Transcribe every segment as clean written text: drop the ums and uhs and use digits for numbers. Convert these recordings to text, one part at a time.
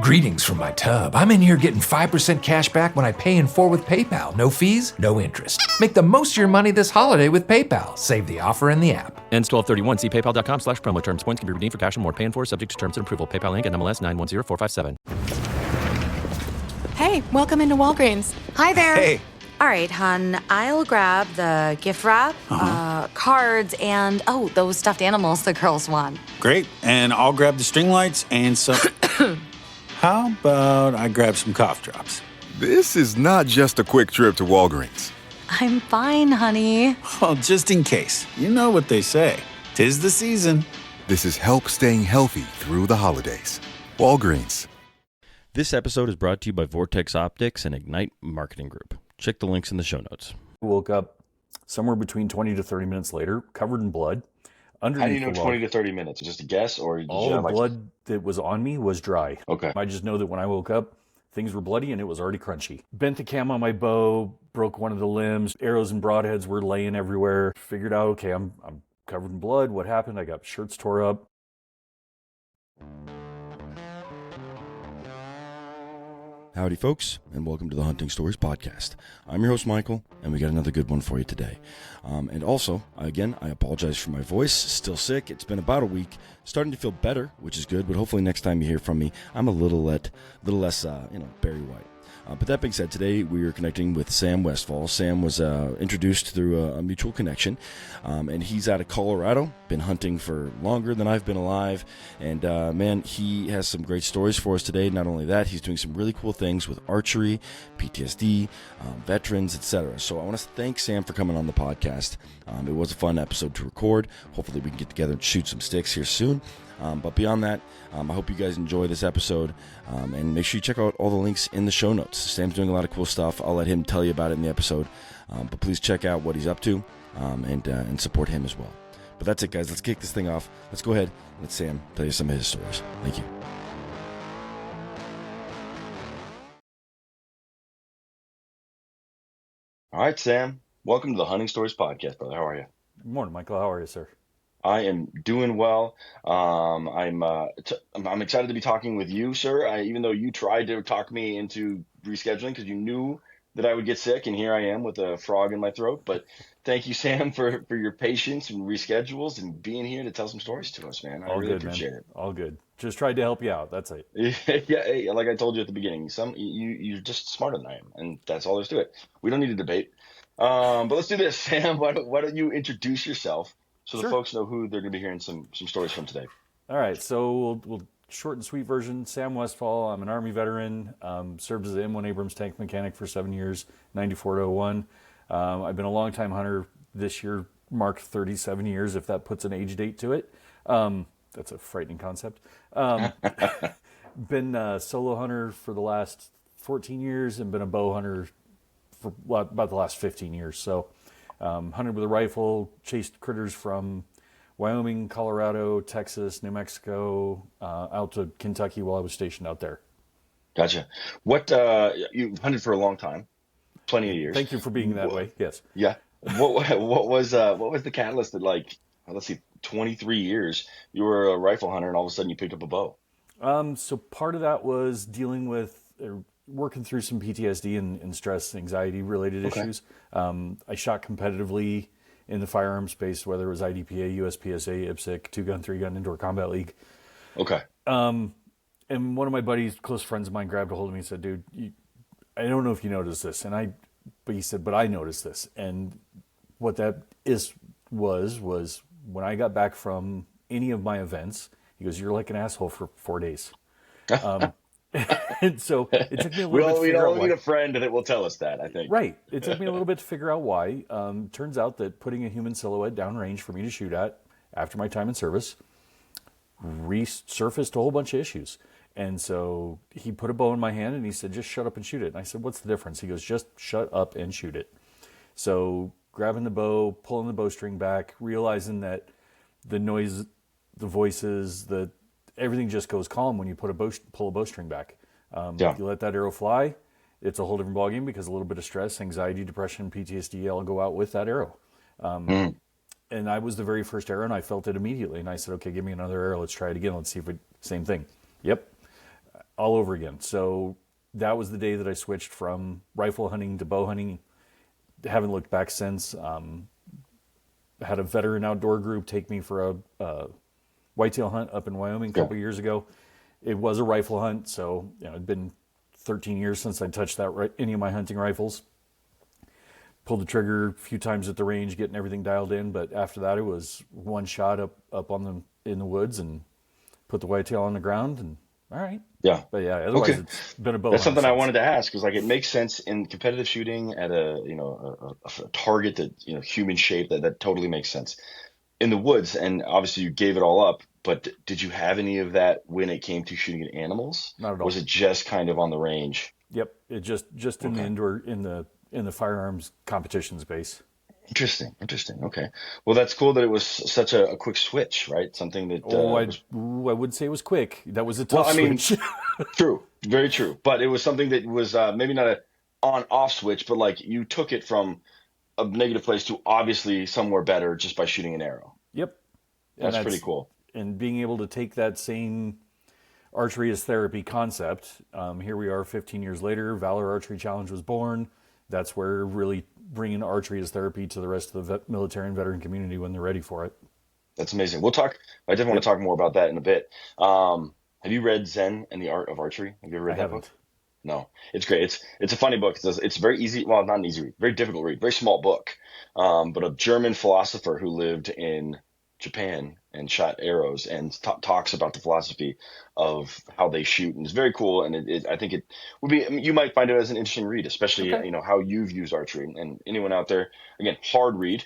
Greetings from my tub. I'm in here getting 5% cash back when I pay in full with PayPal. No fees, no interest. Make the most of your money this holiday with PayPal. Save the offer in the app. Ends 12/31. See paypal.com/promo terms. Points can be redeemed for cash and more. Pay in for subject to terms and approval. PayPal link and MLS 910457. Hey, welcome into Walgreens. Hi there. Hey. All right, hon. I'll grab the gift wrap, cards, and, those stuffed animals the girls want. Great. And I'll grab the string lights and some... How about I grab some cough drops? This is not just a quick trip to Walgreens. I'm fine, honey. Well, just in case. You know what they say. 'Tis the season. This is help staying healthy through the holidays. Walgreens. This episode is brought to you by Vortex Optics and Ignite Marketing Group. Check the links in the show notes. Woke up somewhere between 20 to 30 minutes later, covered in blood. How do you know 20 to 30 minutes? Just a guess? Or did all you the have blood that was on me was dry. Okay. I just know that when I woke up, things were bloody and it was already crunchy. Bent the cam on my bow, broke one of the limbs. Arrows and broadheads were laying everywhere. Figured out, okay, I'm covered in blood. What happened? I got shirts tore up. Howdy, folks, and welcome to the Hunting Stories Podcast. I'm your host, Michael, and we got another good one for you today. And also, again, I apologize for my voice. Still sick. It's been about a week. Starting to feel better, which is good, but hopefully next time you hear from me, I'm a little less, Barry White. But that being said, today we are connecting with Sam Westfall. Sam was introduced through a mutual connection, and he's out of Colorado, been hunting for longer than I've been alive, and man, he has some great stories for us today. Not only that, he's doing some really cool things with archery, PTSD, veterans, etc. So I want to thank Sam for coming on the podcast. It was a fun episode to record. Hopefully we can get together and shoot some sticks here soon. But beyond that, I hope you guys enjoy this episode, and make sure you check out all the links in the show notes. Sam's doing a lot of cool stuff. I'll let him tell you about it in the episode, but please check out what he's up to, and support him as well. But that's it, guys. Let's kick this thing off. Let's go ahead and let Sam tell you some of his stories. Thank you. All right, Sam. Welcome to the Hunting Stories Podcast, brother. How are you? Good morning, Michael. How are you, sir? I am doing well. I'm excited to be talking with you, sir. Even though you tried to talk me into rescheduling because you knew that I would get sick, and here I am with a frog in my throat. But thank you, Sam, for your patience and reschedules and being here to tell some stories to us, man. I really appreciate it. All good. Just tried to help you out. That's it. Yeah, hey, like I told you at the beginning, you're just smarter than I am, and that's all there's to it. We don't need to debate. But let's do this, Sam. Why don't you introduce yourself? So the folks know who they're going to be hearing some stories from today. All right, so we'll short and sweet version. Sam Westfall. I'm an Army veteran. Served as an M1 Abrams tank mechanic for 7 years, 94 to 01. I've been a long-time hunter. This year marked 37 years, if that puts an age date to it. That's a frightening concept. Been a solo hunter for the last 14 years and been a bow hunter for about the last 15 years. So hunted with a rifle, chased critters from Wyoming, Colorado, Texas, New Mexico, out to Kentucky while I was stationed out there. Gotcha. What you've hunted for a long time, plenty of years. Thank you for being that way. Yes. Yeah. What was the catalyst that, like, let's see, 23 years you were a rifle hunter and all of a sudden you picked up a bow? So part of that was dealing with working through some PTSD and stress, anxiety related issues. I shot competitively in the firearm space, whether it was IDPA, USPSA, IPSC, 2-gun, 3-gun, Indoor Combat League. Okay. And one of my buddies, close friends of mine, grabbed a hold of me and said, dude, I don't know if you noticed this. But he said, but I noticed this. And what that was when I got back from any of my events, he goes, you're like an asshole for 4 days. And so it took me a little bit to figure out why. We all need a friend that will tell us that, I think. Right. It took me a little bit to figure out why. Turns out that putting a human silhouette downrange for me to shoot at after my time in service resurfaced a whole bunch of issues. And so he put a bow in my hand and he said, just shut up and shoot it. And I said, what's the difference? He goes, just shut up and shoot it. So grabbing the bow, pulling the bowstring back, realizing that the noise, the voices, everything just goes calm when you pull a bowstring back. You let that arrow fly, it's a whole different ballgame because a little bit of stress, anxiety, depression, PTSD, all go out with that arrow. And I was the very first arrow, and I felt it immediately. And I said, okay, give me another arrow. Let's try it again. Let's see if same thing. Yep. all over again. So that was the day that I switched from rifle hunting to bow hunting. Haven't looked back since. Had a veteran outdoor group take me for a whitetail hunt up in Wyoming a couple years ago. It was a rifle hunt, so it'd been 13 years since I touched any of my hunting rifles. Pulled the trigger a few times at the range, getting everything dialed in, but after that, it was one shot up in the woods and put the whitetail on the ground, and all right. Yeah. But yeah, otherwise it's been a bow That's hunt something I since. wanted to ask, because like it makes sense in competitive shooting at a target that human shape, that totally makes sense. In the woods, and obviously you gave it all up, but did you have any of that when it came to shooting at animals? Not at all. Was it just kind of on the range? Yep, it just in the indoor in the firearms competition space. Interesting. Okay. Well, that's cool that it was such a quick switch, right? Something that I would say it was quick. That was a tough well, I mean, switch. true, very true. But it was something that was maybe not a on-off switch, but like you took it from a negative place to obviously somewhere better just by shooting an arrow. Yep. That's pretty cool. And being able to take that same archery as therapy concept, here we are 15 years later, Valor Archery Challenge was born. That's where really bringing archery as therapy to the rest of the military and veteran community when they're ready for it. That's amazing. We'll talk. I definitely want to talk more about that in a bit. Have you read Zen and the Art of Archery? Have you ever read that book? No, it's great. It's a funny book. It's very easy. Well, not an easy read. Very difficult read. Very small book. But a German philosopher who lived in Japan and shot arrows and talks about the philosophy of how they shoot, and it's very cool. And I think it would be. I mean, you might find it as an interesting read, especially how you've used archery. And anyone out there, again, hard read.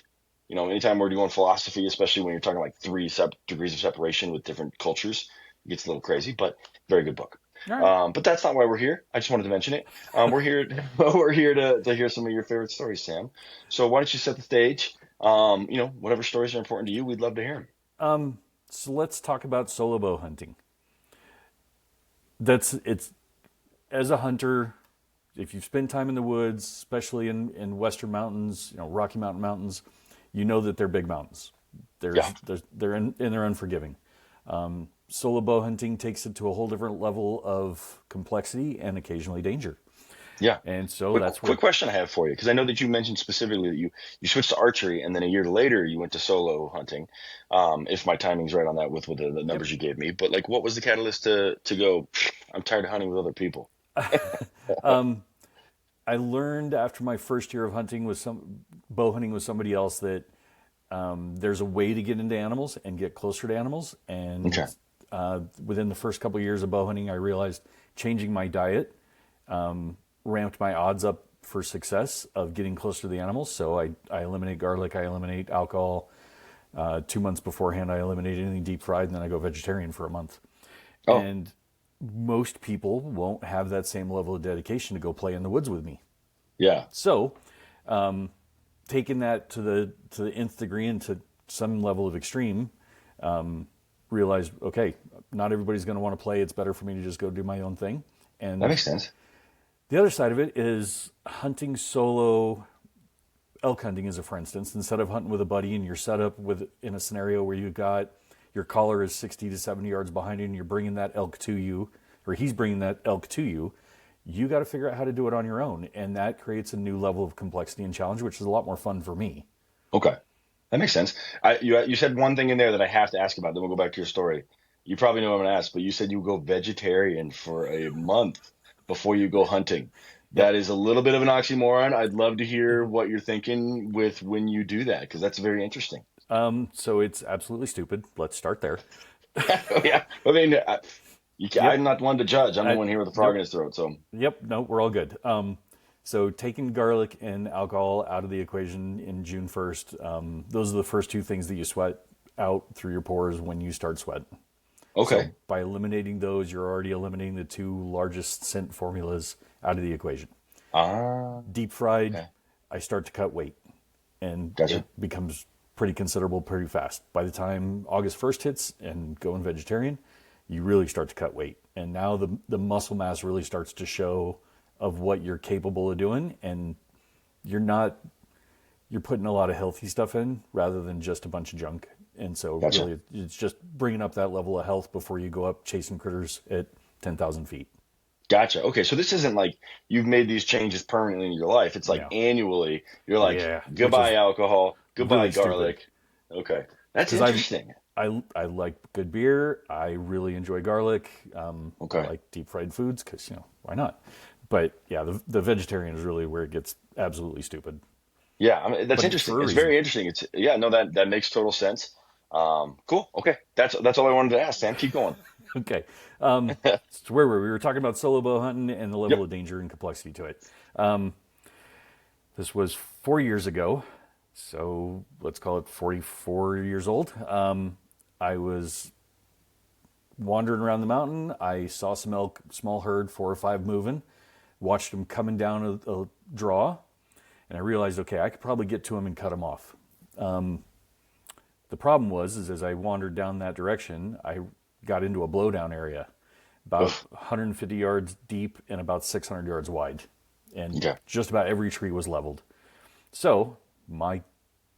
Anytime we're doing philosophy, especially when you're talking like 3 degrees of separation with different cultures, it gets a little crazy. But very good book. Right. But that's not why we're here. I just wanted to mention it. We're here to hear some of your favorite stories, Sam. So why don't you set the stage? Whatever stories are important to you, we'd love to hear them. So let's talk about solo bow hunting. It's as a hunter, if you've spent time in the woods, especially in Western mountains, Rocky Mountain mountains, you know that they're big mountains. They're unforgiving. Solo bow hunting takes it to a whole different level of complexity and occasionally danger. Yeah. And so quick question I have for you, because I know that you mentioned specifically that you switched to archery and then a year later you went to solo hunting. If my timing's right on that with the numbers you gave me, but like, what was the catalyst to go, I'm tired of hunting with other people? I learned after my first year of hunting bow hunting with somebody else that there's a way to get into animals and get closer to animals. And within the first couple of years of bow hunting, I realized changing my diet ramped my odds up for success of getting closer to the animals. So I eliminate garlic, I eliminate alcohol. 2 months beforehand, I eliminate anything deep fried, and then I go vegetarian for a month. Oh. And most people won't have that same level of dedication to go play in the woods with me. Yeah. So, taking that to the nth degree and to some level of extreme, realize, okay, not everybody's going to want to play. It's better for me to just go do my own thing. And that makes sense. The other side of it is hunting solo. Elk hunting is for instance, instead of hunting with a buddy and you're set up in a scenario where you got your caller is 60 to 70 yards behind you and you're bringing that elk to you, or he's bringing that elk to you, you got to figure out how to do it on your own. And that creates a new level of complexity and challenge, which is a lot more fun for me. Okay. That makes sense. You said one thing in there that I have to ask about, then we'll go back to your story. You probably know what I'm going to ask, but you said you go vegetarian for a month before you go hunting. That is a little bit of an oxymoron. I'd love to hear what you're thinking with when you do that, because that's very interesting. So it's absolutely stupid. Let's start there. Yeah. I mean, I'm not one to judge. I'm the one here with a frog in his throat. So. Yep. No, we're all good. So taking garlic and alcohol out of the equation in June 1st, those are the first two things that you sweat out through your pores when you start sweating. Okay. So by eliminating those, you're already eliminating the two largest scent formulas out of the equation. Deep fried, I start to cut weight, and it becomes pretty considerable pretty fast. By the time August 1st hits and going vegetarian, you really start to cut weight. And now the muscle mass really starts to show of what you're capable of doing, and you're putting a lot of healthy stuff in rather than just a bunch of junk. And so really it's just bringing up that level of health before you go up chasing critters at 10,000 feet. Gotcha. Okay, so this isn't like you've made these changes permanently in your life. It's like No. annually. You're like, Yeah, which is goodbye alcohol, goodbye really stupid. garlic. Okay, that's Because interesting. I like good beer. I really enjoy garlic. I Okay. like deep fried foods because why not? But yeah, the vegetarian is really where it gets absolutely stupid. Yeah, I mean, that's But interesting. for a It's reason. very interesting. It's yeah, no, that makes total sense. Cool. Okay, that's all I wanted to ask, Sam. Keep going. Okay. So where were we? We were talking about solo bow hunting and the level Yep. of danger and complexity to it. This was 4 years ago, so let's call it 44 years old. I was wandering around the mountain. I saw some elk, small herd, 4 or 5 moving. Watched them coming down a draw, and I realized, okay, I could probably get to them and cut them off. The problem is as I wandered down that direction, I got into a blowdown area, about Oof. 150 yards deep and about 600 yards wide, and Okay. just about every tree was leveled. So my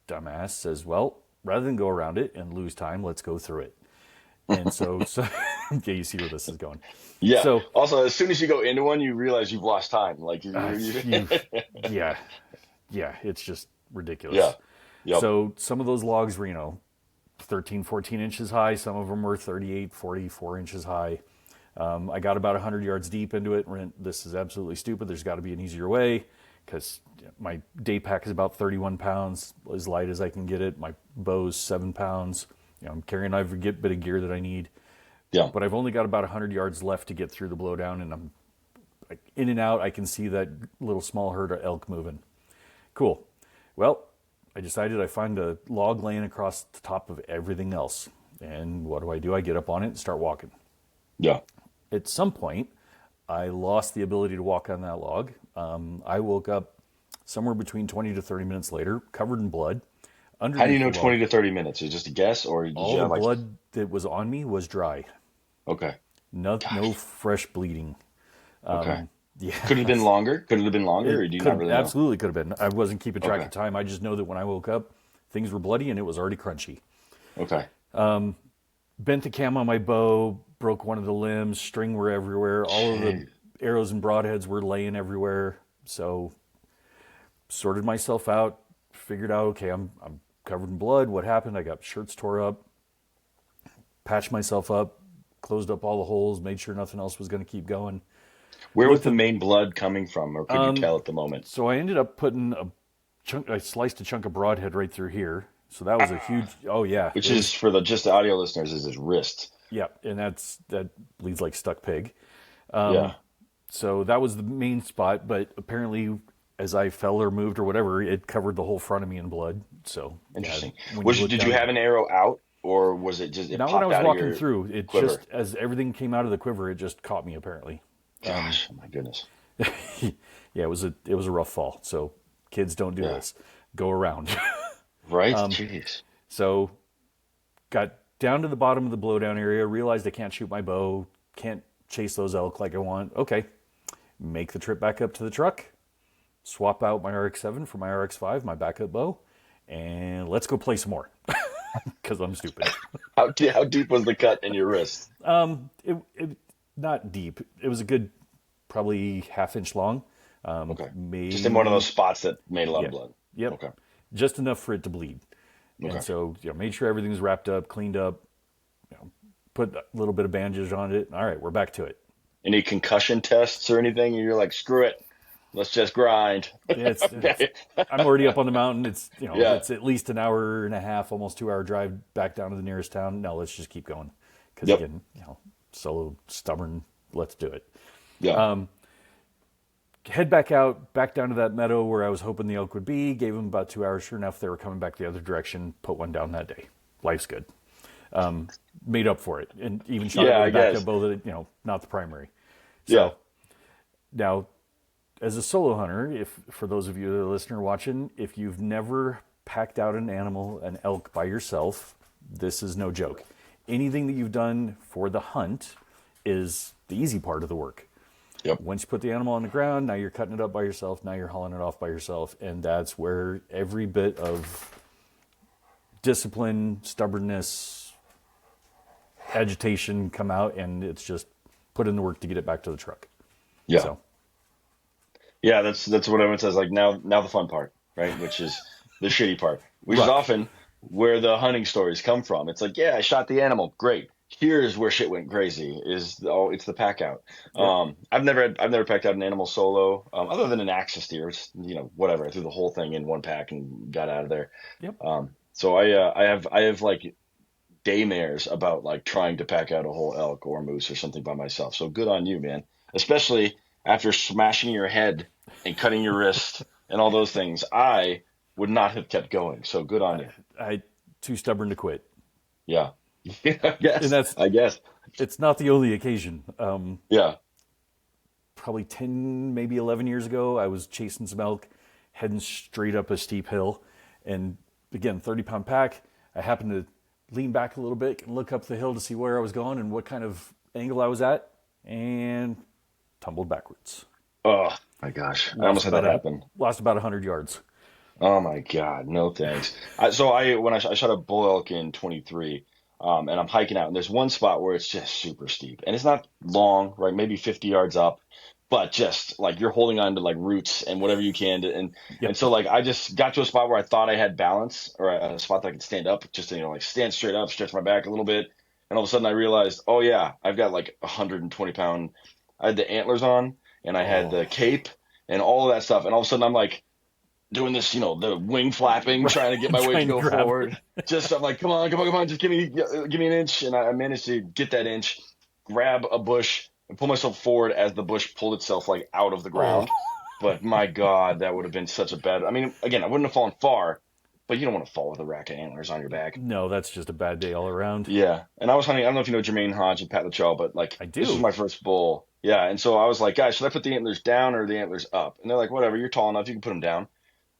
dumbass says, well, rather than go around it and lose time, let's go through it. And so yeah, you see where this is going. Yeah. So Also, as soon as you go into one, you realize you've lost time. Like you, yeah, it's just yeah. ridiculous. Yep. So some of those logs were, 13, 14 inches high. Some of them were 38, 44 inches high. I got about 100 yards deep into it and went, this is absolutely stupid. There's got to be an easier way because my day pack is about 31 pounds, as light as I can get it. My bow's 7 pounds. I'm carrying every bit of gear that I need. Yeah. But I've only got about 100 yards left to get through the blowdown, and I'm like in and out. I can see that little small herd of elk moving. Cool. Well, I decided I find a log laying across the top of everything else. And what do? I get up on it and start walking. Yeah. At some point, I lost the ability to walk on that log. I woke up somewhere between 20 to 30 minutes later, covered in blood. How do you Underneath know the 20 log. to 30 minutes? Is it just a guess, or did All you the have like? blood that was on me was dry. Okay. No fresh bleeding. Okay. Yeah. Could it have been longer? Could it have been longer, or do you not really know? Absolutely could have been. I wasn't keeping track Okay. of time. I just know that when I woke up, things were bloody and it was already crunchy. Okay. Bent the cam on my bow, broke one of the limbs, string were everywhere. All of the arrows and broadheads were laying everywhere. So sorted myself out, figured out, okay, I'm covered in blood. What happened? I got shirts tore up, patched myself up, closed up all the holes, made sure nothing else was going to keep going. Where was the main blood coming from, or could you tell at the moment? So I ended up putting I sliced a chunk of broadhead right through here. So that was a huge, oh yeah. Which it is for just the audio listeners, is his wrist. Yeah, and that bleeds like stuck pig. Yeah. So that was the main spot, but apparently as I fell or moved or whatever, it covered the whole front of me in blood. So Interesting. when you look Did down you have an arrow out, or was it just it not when I popped was out of walking your through, it quiver? just as everything came out of the quiver, it just caught me apparently. Gosh, my goodness. Yeah, it was a rough fall. So kids don't do this. Go around. Right? Jeez. So got down to the bottom of the blowdown area, realized I can't shoot my bow, can't chase those elk like I want. Okay, make the trip back up to the truck, swap out my RX-7 for my RX-5, my backup bow, and let's go play some more because I'm stupid. How deep was the cut in your wrist? It not deep. It was a good probably half-inch long. Okay. Maybe, Just in one of those spots that made a lot of blood. Yep. Okay. Just enough for it to bleed. Okay. And so, made sure everything was wrapped up, cleaned up, put a little bit of bandage on it. All right, we're back to it. Any concussion tests or anything? You're like, screw it. Let's just grind. I'm already up on the mountain. It's Yeah. it's at least an hour and a half, almost 2 hour drive back down to the nearest town. No, let's just keep going. Because Yep. again, solo, stubborn, let's do it. Yeah. Head back down to that meadow where I was hoping the elk would be. Gave them about 2 hours. Sure enough, they were coming back the other direction. Put one down that day. Life's good. Made up for it, and even shot Yeah, it I with a backup guess. bow that not the primary. So, Yeah. Now, as a solo hunter, if for those of you that are listening or watching, if you've never packed out an animal, an elk by yourself, this is no joke. Anything that you've done for the hunt is the easy part of the work. Yep. Once you put the animal on the ground, now you're cutting it up by yourself, now you're hauling it off by yourself, and that's where every bit of discipline, stubbornness, agitation come out, and it's just put in the work to get it back to the truck. Yeah. So Yeah, that's what everyone says. Like now the fun part, right? Which is the shitty part, which is ruck. often where the hunting stories come from. It's like, yeah, I shot the animal, great. Here's where shit went crazy. It's the pack out. Yep. I've never packed out an animal solo, other than an axis deer. It's, whatever. I threw the whole thing in one pack and got out of there. Yep. So I have like daymares about like trying to pack out a whole elk or moose or something by myself. So good on you, man. Especially after smashing your head and cutting your wrist and all those things. I would not have kept going. So good on you. I too stubborn to quit. Yeah. And I guess. it's not the only occasion. Yeah. Probably 10, maybe 11 years ago, I was chasing some elk, heading straight up a steep hill. And again, 30-pound pack. I happened to lean back a little bit and look up the hill to see where I was going and what kind of angle I was at, and tumbled backwards. Oh my gosh. I almost had that happen. Lost about 100 yards. Oh my God. No thanks. When I shot a bull elk in 23, and I'm hiking out, and there's one spot where it's just super steep, and it's not long, right? Maybe 50 yards up, but just like you're holding on to like roots and whatever you can to, and so like I just got to a spot where I thought I had balance, or a spot that I could stand up, just to, like stand straight up, stretch my back a little bit, and all of a sudden I realized, oh yeah, I've got like 120-pound. I had the antlers on, and I had the cape and all of that stuff, and all of a sudden I'm like doing this, the wing flapping, trying to get my weight to go forward. Just I'm like, come on, just give me an inch, and I managed to get that inch, grab a bush, and pull myself forward as the bush pulled itself like out of the ground. But my God, that would have been such a bad. I mean, again, I wouldn't have fallen far, but you don't want to fall with a rack of antlers on your back. No, that's just a bad day all around. Yeah, and I was hunting. I don't know if you know Jermaine Hodge and Pat LaChaw, but like I do. This was my first bull. Yeah, and so I was like, guys, should I put the antlers down or the antlers up? And they're like, whatever, you're tall enough, you can put them down.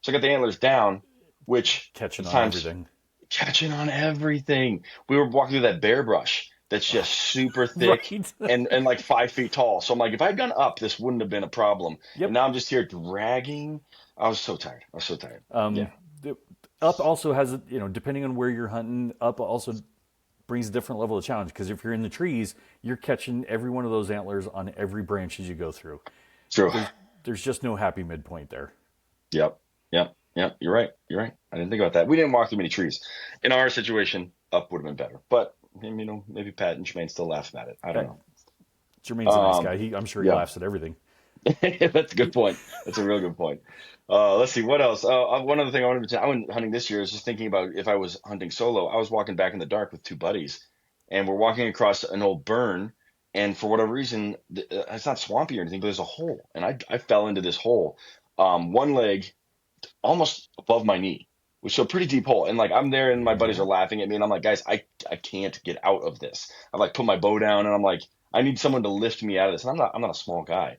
So I got the antlers down, which catching on everything. We were walking through that bear brush that's just super thick and like 5 feet tall. So I'm like, if I'd gone up, this wouldn't have been a problem. Yep. And now I'm just here dragging. I was so tired. Up also has, depending on where you're hunting, up also brings a different level of challenge, because if you're in the trees, you're catching every one of those antlers on every branch as you go through. True. There's just no happy midpoint there. Yep. You're right. I didn't think about that. We didn't walk through many trees. In our situation, up would have been better. But maybe Pat and Jermaine still laugh at it. I don't know. Jermaine's a nice guy. I'm sure he laughs at everything. That's a good point. That's a real good point. Let's see, what else? One other thing I wanted to tell. I went hunting this year. I was just thinking about if I was hunting solo. I was walking back in the dark with two buddies, and we're walking across an old burn. And for whatever reason, it's not swampy or anything, but there's a hole, and I fell into this hole. One leg almost above my knee, which is a pretty deep hole. And like I'm there, and my buddies are laughing at me, and I'm like, guys, I can't get out of this. I like put my bow down, and I'm like, I need someone to lift me out of this. And I'm not a small guy.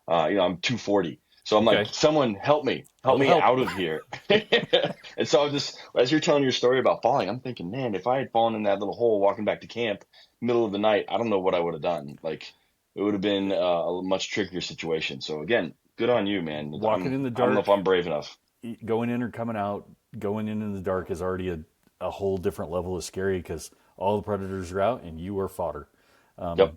I'm 240. So I'm like, someone help me out of here. And so as you're telling your story about falling, I'm thinking, man, if I had fallen in that little hole walking back to camp, middle of the night, I don't know what I would have done. Like, it would have been a much trickier situation. So again, good on you, man. Walking in the dark. I don't know if I'm brave enough. Going in or coming out, going in the dark is already a whole different level of scary, because all the predators are out and you are fodder. Yep.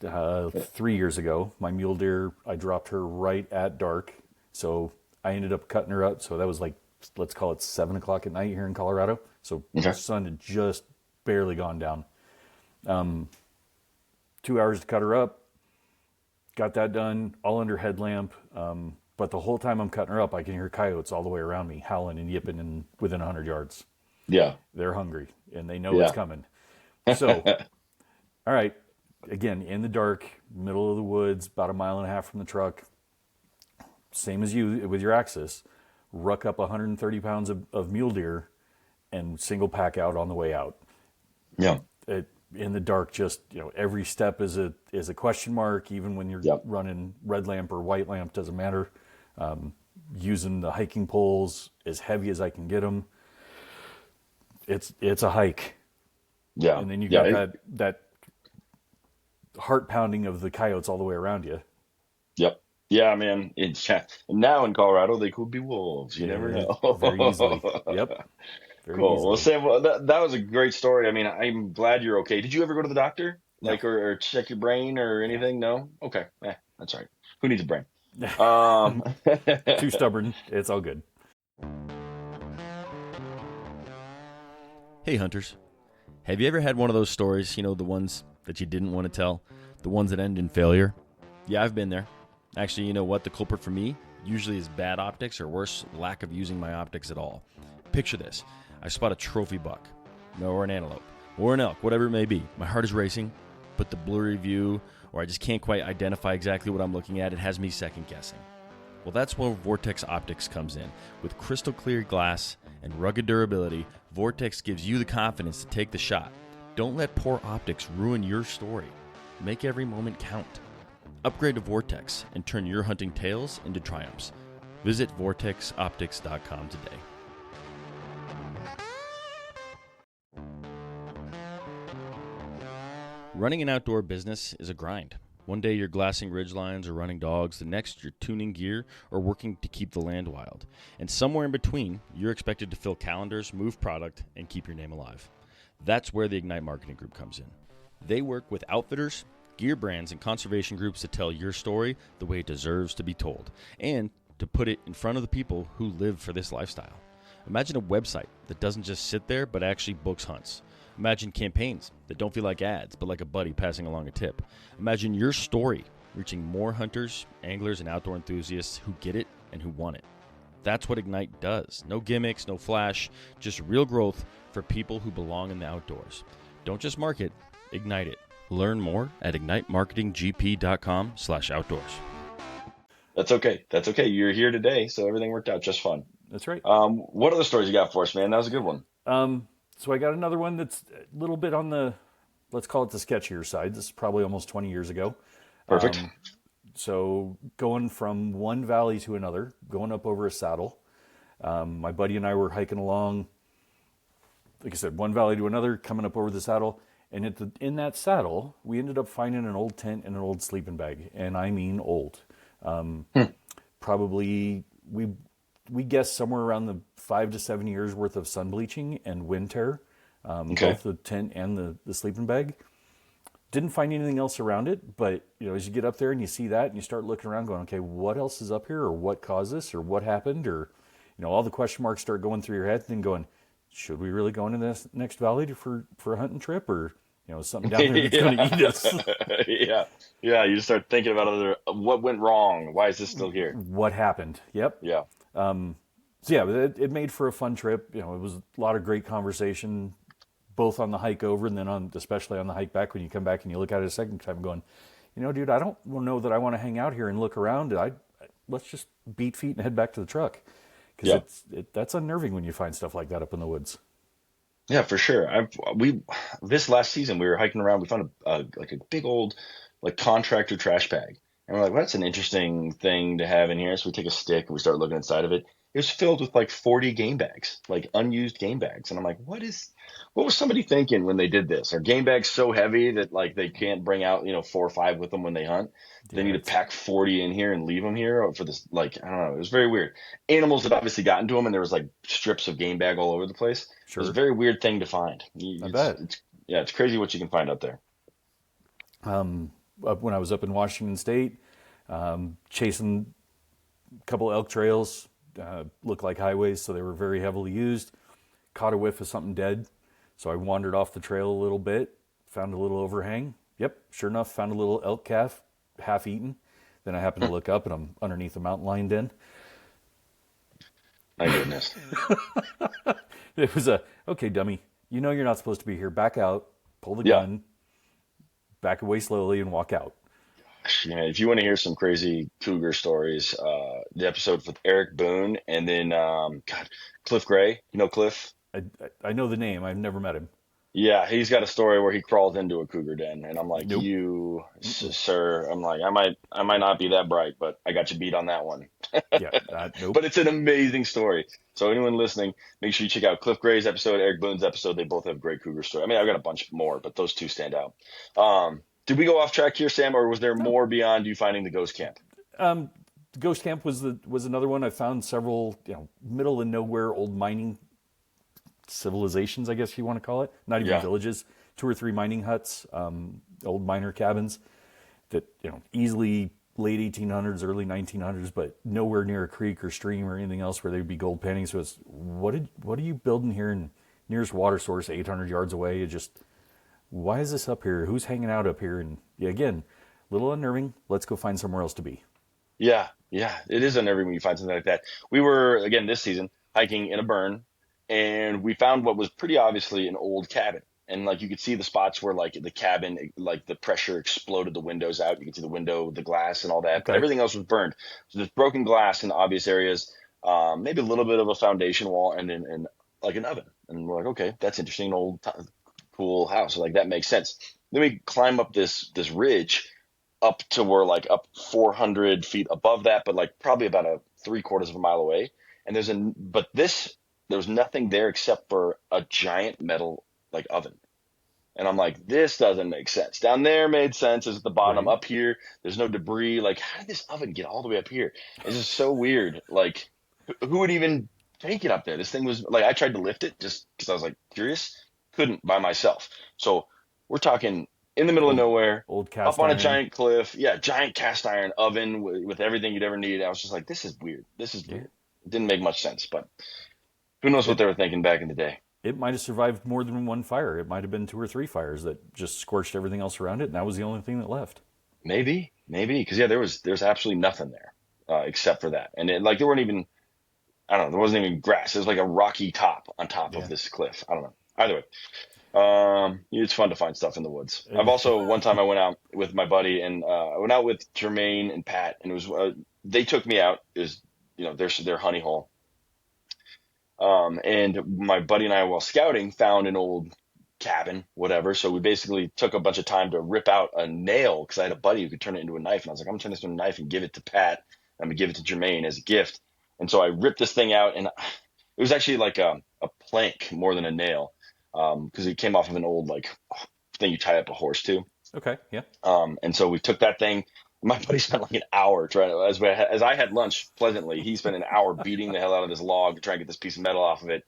3 years ago, my mule deer, I dropped her right at dark. So I ended up cutting her up. So that was like, let's call it 7 o'clock at night here in Colorado. So the sun had just barely gone down. 2 hours to cut her up. Got that done, all under headlamp. But the whole time I'm cutting her up, I can hear coyotes all the way around me, howling and yipping within 100 yards. Yeah. They're hungry, and they know it's coming. So, all right, again, in the dark, middle of the woods, about 1.5 miles from the truck, same as you with your Axis, ruck up 130 pounds of mule deer and single pack out on the way out. Yeah. In the dark, just, every step is a question mark, even when you're running red lamp or white lamp, doesn't matter. Using the hiking poles as heavy as I can get them. It's a hike. Yeah. And then you got that heart pounding of the coyotes all the way around you. Yep. Yeah, man. Now in Colorado, they could be wolves. You never know. Very easily. Yep. Very cool. easily. Well, Sam, that was a great story. I mean, I'm glad you're okay. Did you ever go to the doctor? Like, or check your brain or anything? No? Okay. That's all right. Who needs a brain? Um, Too stubborn. It's all good. Hey, hunters. Have you ever had one of those stories, the ones that you didn't want to tell? The ones that end in failure? Yeah, I've been there. Actually, you know what? The culprit for me usually is bad optics, or worse, lack of using my optics at all. Picture this. I spot a trophy buck, or an antelope, or an elk, whatever it may be. My heart is racing, but the blurry view, or I just can't quite identify exactly what I'm looking at, it has me second guessing. Well, that's where Vortex Optics comes in. With crystal clear glass and rugged durability, Vortex gives you the confidence to take the shot. Don't let poor optics ruin your story. Make every moment count. Upgrade to Vortex and turn your hunting tales into triumphs. Visit vortexoptics.com today. Running an outdoor business is a grind. One day you're glassing ridgelines or running dogs, the next you're tuning gear or working to keep the land wild. And somewhere in between, you're expected to fill calendars, move product, and keep your name alive. That's where the Ignite Marketing Group comes in. They work with outfitters, gear brands, and conservation groups to tell your story the way it deserves to be told, and to put it in front of the people who live for this lifestyle. Imagine a website that doesn't just sit there, but actually books hunts. Imagine campaigns that don't feel like ads, but like a buddy passing along a tip. Imagine your story reaching more hunters, anglers, and outdoor enthusiasts who get it and who want it. That's what Ignite does. No gimmicks, no flash, just real growth for people who belong in the outdoors. Don't just market, ignite it. Learn more at ignitemarketinggp.com/outdoors. That's okay. That's okay. You're here today, so everything worked out just fine. That's right. What other stories you got for us, man? That was a good one. So I got another one that's a little bit on the, let's call it the sketchier side. This is probably almost 20 years ago. Perfect. So going from one valley to another, going up over a saddle. My buddy and I were hiking along, like I said, one valley to another, coming up over the saddle. And in that saddle, we ended up finding an old tent and an old sleeping bag. And I mean old. Probably, we guessed somewhere around the 5 to 7 years worth of sun bleaching and wind tear, both the tent and the sleeping bag. Didn't find anything else around it, but as you get up there and you see that and you start looking around going, okay, what else is up here, or what caused this, or what happened, or all the question marks start going through your head, and then going, should we really go into this next valley for a hunting trip, or something down there that's going to eat us? Yeah. You just start thinking about what went wrong. Why is this still here? What happened? Yep. Yeah. So yeah, it made for a fun trip. It was a lot of great conversation, both on the hike over and then especially on the hike back, when you come back and you look at it a second time going, dude, I don't know that I want to hang out here and look around. Let's just beat feet and head back to the truck. Because that's unnerving when you find stuff like that up in the woods. Yeah, for sure. This last season we were hiking around. We found a big old contractor trash bag, and we're like, well, that's an interesting thing to have in here. So we take a stick and we start looking inside of it. It was filled with 40 game bags, unused game bags, and I'm like, what was somebody thinking when they did this? Are game bags so heavy that they can't bring out 4 or 5 with them when they hunt? They need to pack 40 in here and leave them here for this. I don't know. It was very weird. Animals had obviously gotten to them, and there was strips of game bag all over the place. Sure. It was a very weird thing to find. I bet. It's crazy what you can find out there. When I was up in Washington State, chasing a couple elk trails, looked like highways, so they were very heavily used. Caught a whiff of something dead, so I wandered off the trail a little bit, found a little overhang. Yep, sure enough, found a little elk calf, half eaten. Then I happened to look up, and I'm underneath a mountain lion den. My goodness. It was okay, dummy, you're not supposed to be here. Back out, pull the gun, back away slowly, and walk out. Yeah, if you want to hear some crazy cougar stories, the episode with Eric Boone, and then Cliff Gray. Cliff? I know the name. I've never met him. Yeah, he's got a story where he crawled into a cougar den, and I'm like, Nope. You, sir. I'm like, I might not be that bright, but I got you beat on that one. Nope. But it's an amazing story. So anyone listening, make sure you check out Cliff Gray's episode, Eric Boone's episode. They both have great cougar stories. I mean, I've got a bunch more, but those two stand out. Did we go off track here, Sam, or was there more beyond you finding the ghost camp? Ghost camp was another one. I found several, middle of nowhere old mining civilizations, I guess you want to call it. Not even villages. 2 or 3 mining huts. old miner cabins that, easily late 1800s, early 1900s, but nowhere near a creek or stream or anything else where there'd be gold panning. So it's, what are you building here? And nearest water source 800 yards away. It just, why is this up here? Who's hanging out up here? And yeah, again, a little unnerving. Let's go find somewhere else to be. Yeah, yeah, it is unnerving when you find something like that. We were, again, this season hiking in a burn, and we found what was pretty obviously an old cabin. And like you could see the spots where like the cabin, like the pressure exploded the windows out. You could see the window, the glass, and all that. But Okay. everything else was burned. So there's broken glass in the obvious areas, maybe a little bit of a foundation wall, and then and like an oven. And we're like, okay, that's interesting, an old cool house. Like that makes sense. Then we climb up this ridge up to where like up 400 feet above that, but like probably about a 3/4 of a mile away. And there's nothing there except for a giant metal like oven. And I'm like, this doesn't make sense. Down there made sense. It's at the bottom. Right. Up here, there's no debris. Like, how did this oven get all the way up here? It's just so weird. Like, who would even take it up there? This thing was like, I tried to lift it just because I was like curious. Couldn't by myself. So we're talking in the middle of nowhere, Old cast up on a iron. giant cliff. Yeah, giant cast iron oven with everything you'd ever need. I was just like, this is weird. This is weird. It didn't make much sense, but who knows what they were thinking back in the day. It might have survived more than one fire. It might have been 2 or 3 fires that just scorched everything else around it, and that was the only thing that left. Maybe, because yeah, there's absolutely nothing there except for that, and like there weren't even, I don't know, there wasn't even grass. It was like a rocky top on top of this cliff. I don't know. Either way, it's fun to find stuff in the woods. I've also one time I went out with my buddy, and I went out with Jermaine and Pat, and it was they took me out. It was their honey hole. And my buddy and I, while scouting, found an old cabin, whatever. So we basically took a bunch of time to rip out a nail because I had a buddy who could turn it into a knife. And I was like, I'm going to turn this into a knife and give it to Pat. I'm going to give it to Jermaine as a gift. And so I ripped this thing out, and it was actually like a plank more than a nail because it came off of an old like thing you tie up a horse to. Okay, yeah. And so we took that thing. My buddy spent like an hour trying to, as I had lunch pleasantly, he spent an hour beating the hell out of this log to try and get this piece of metal off of it,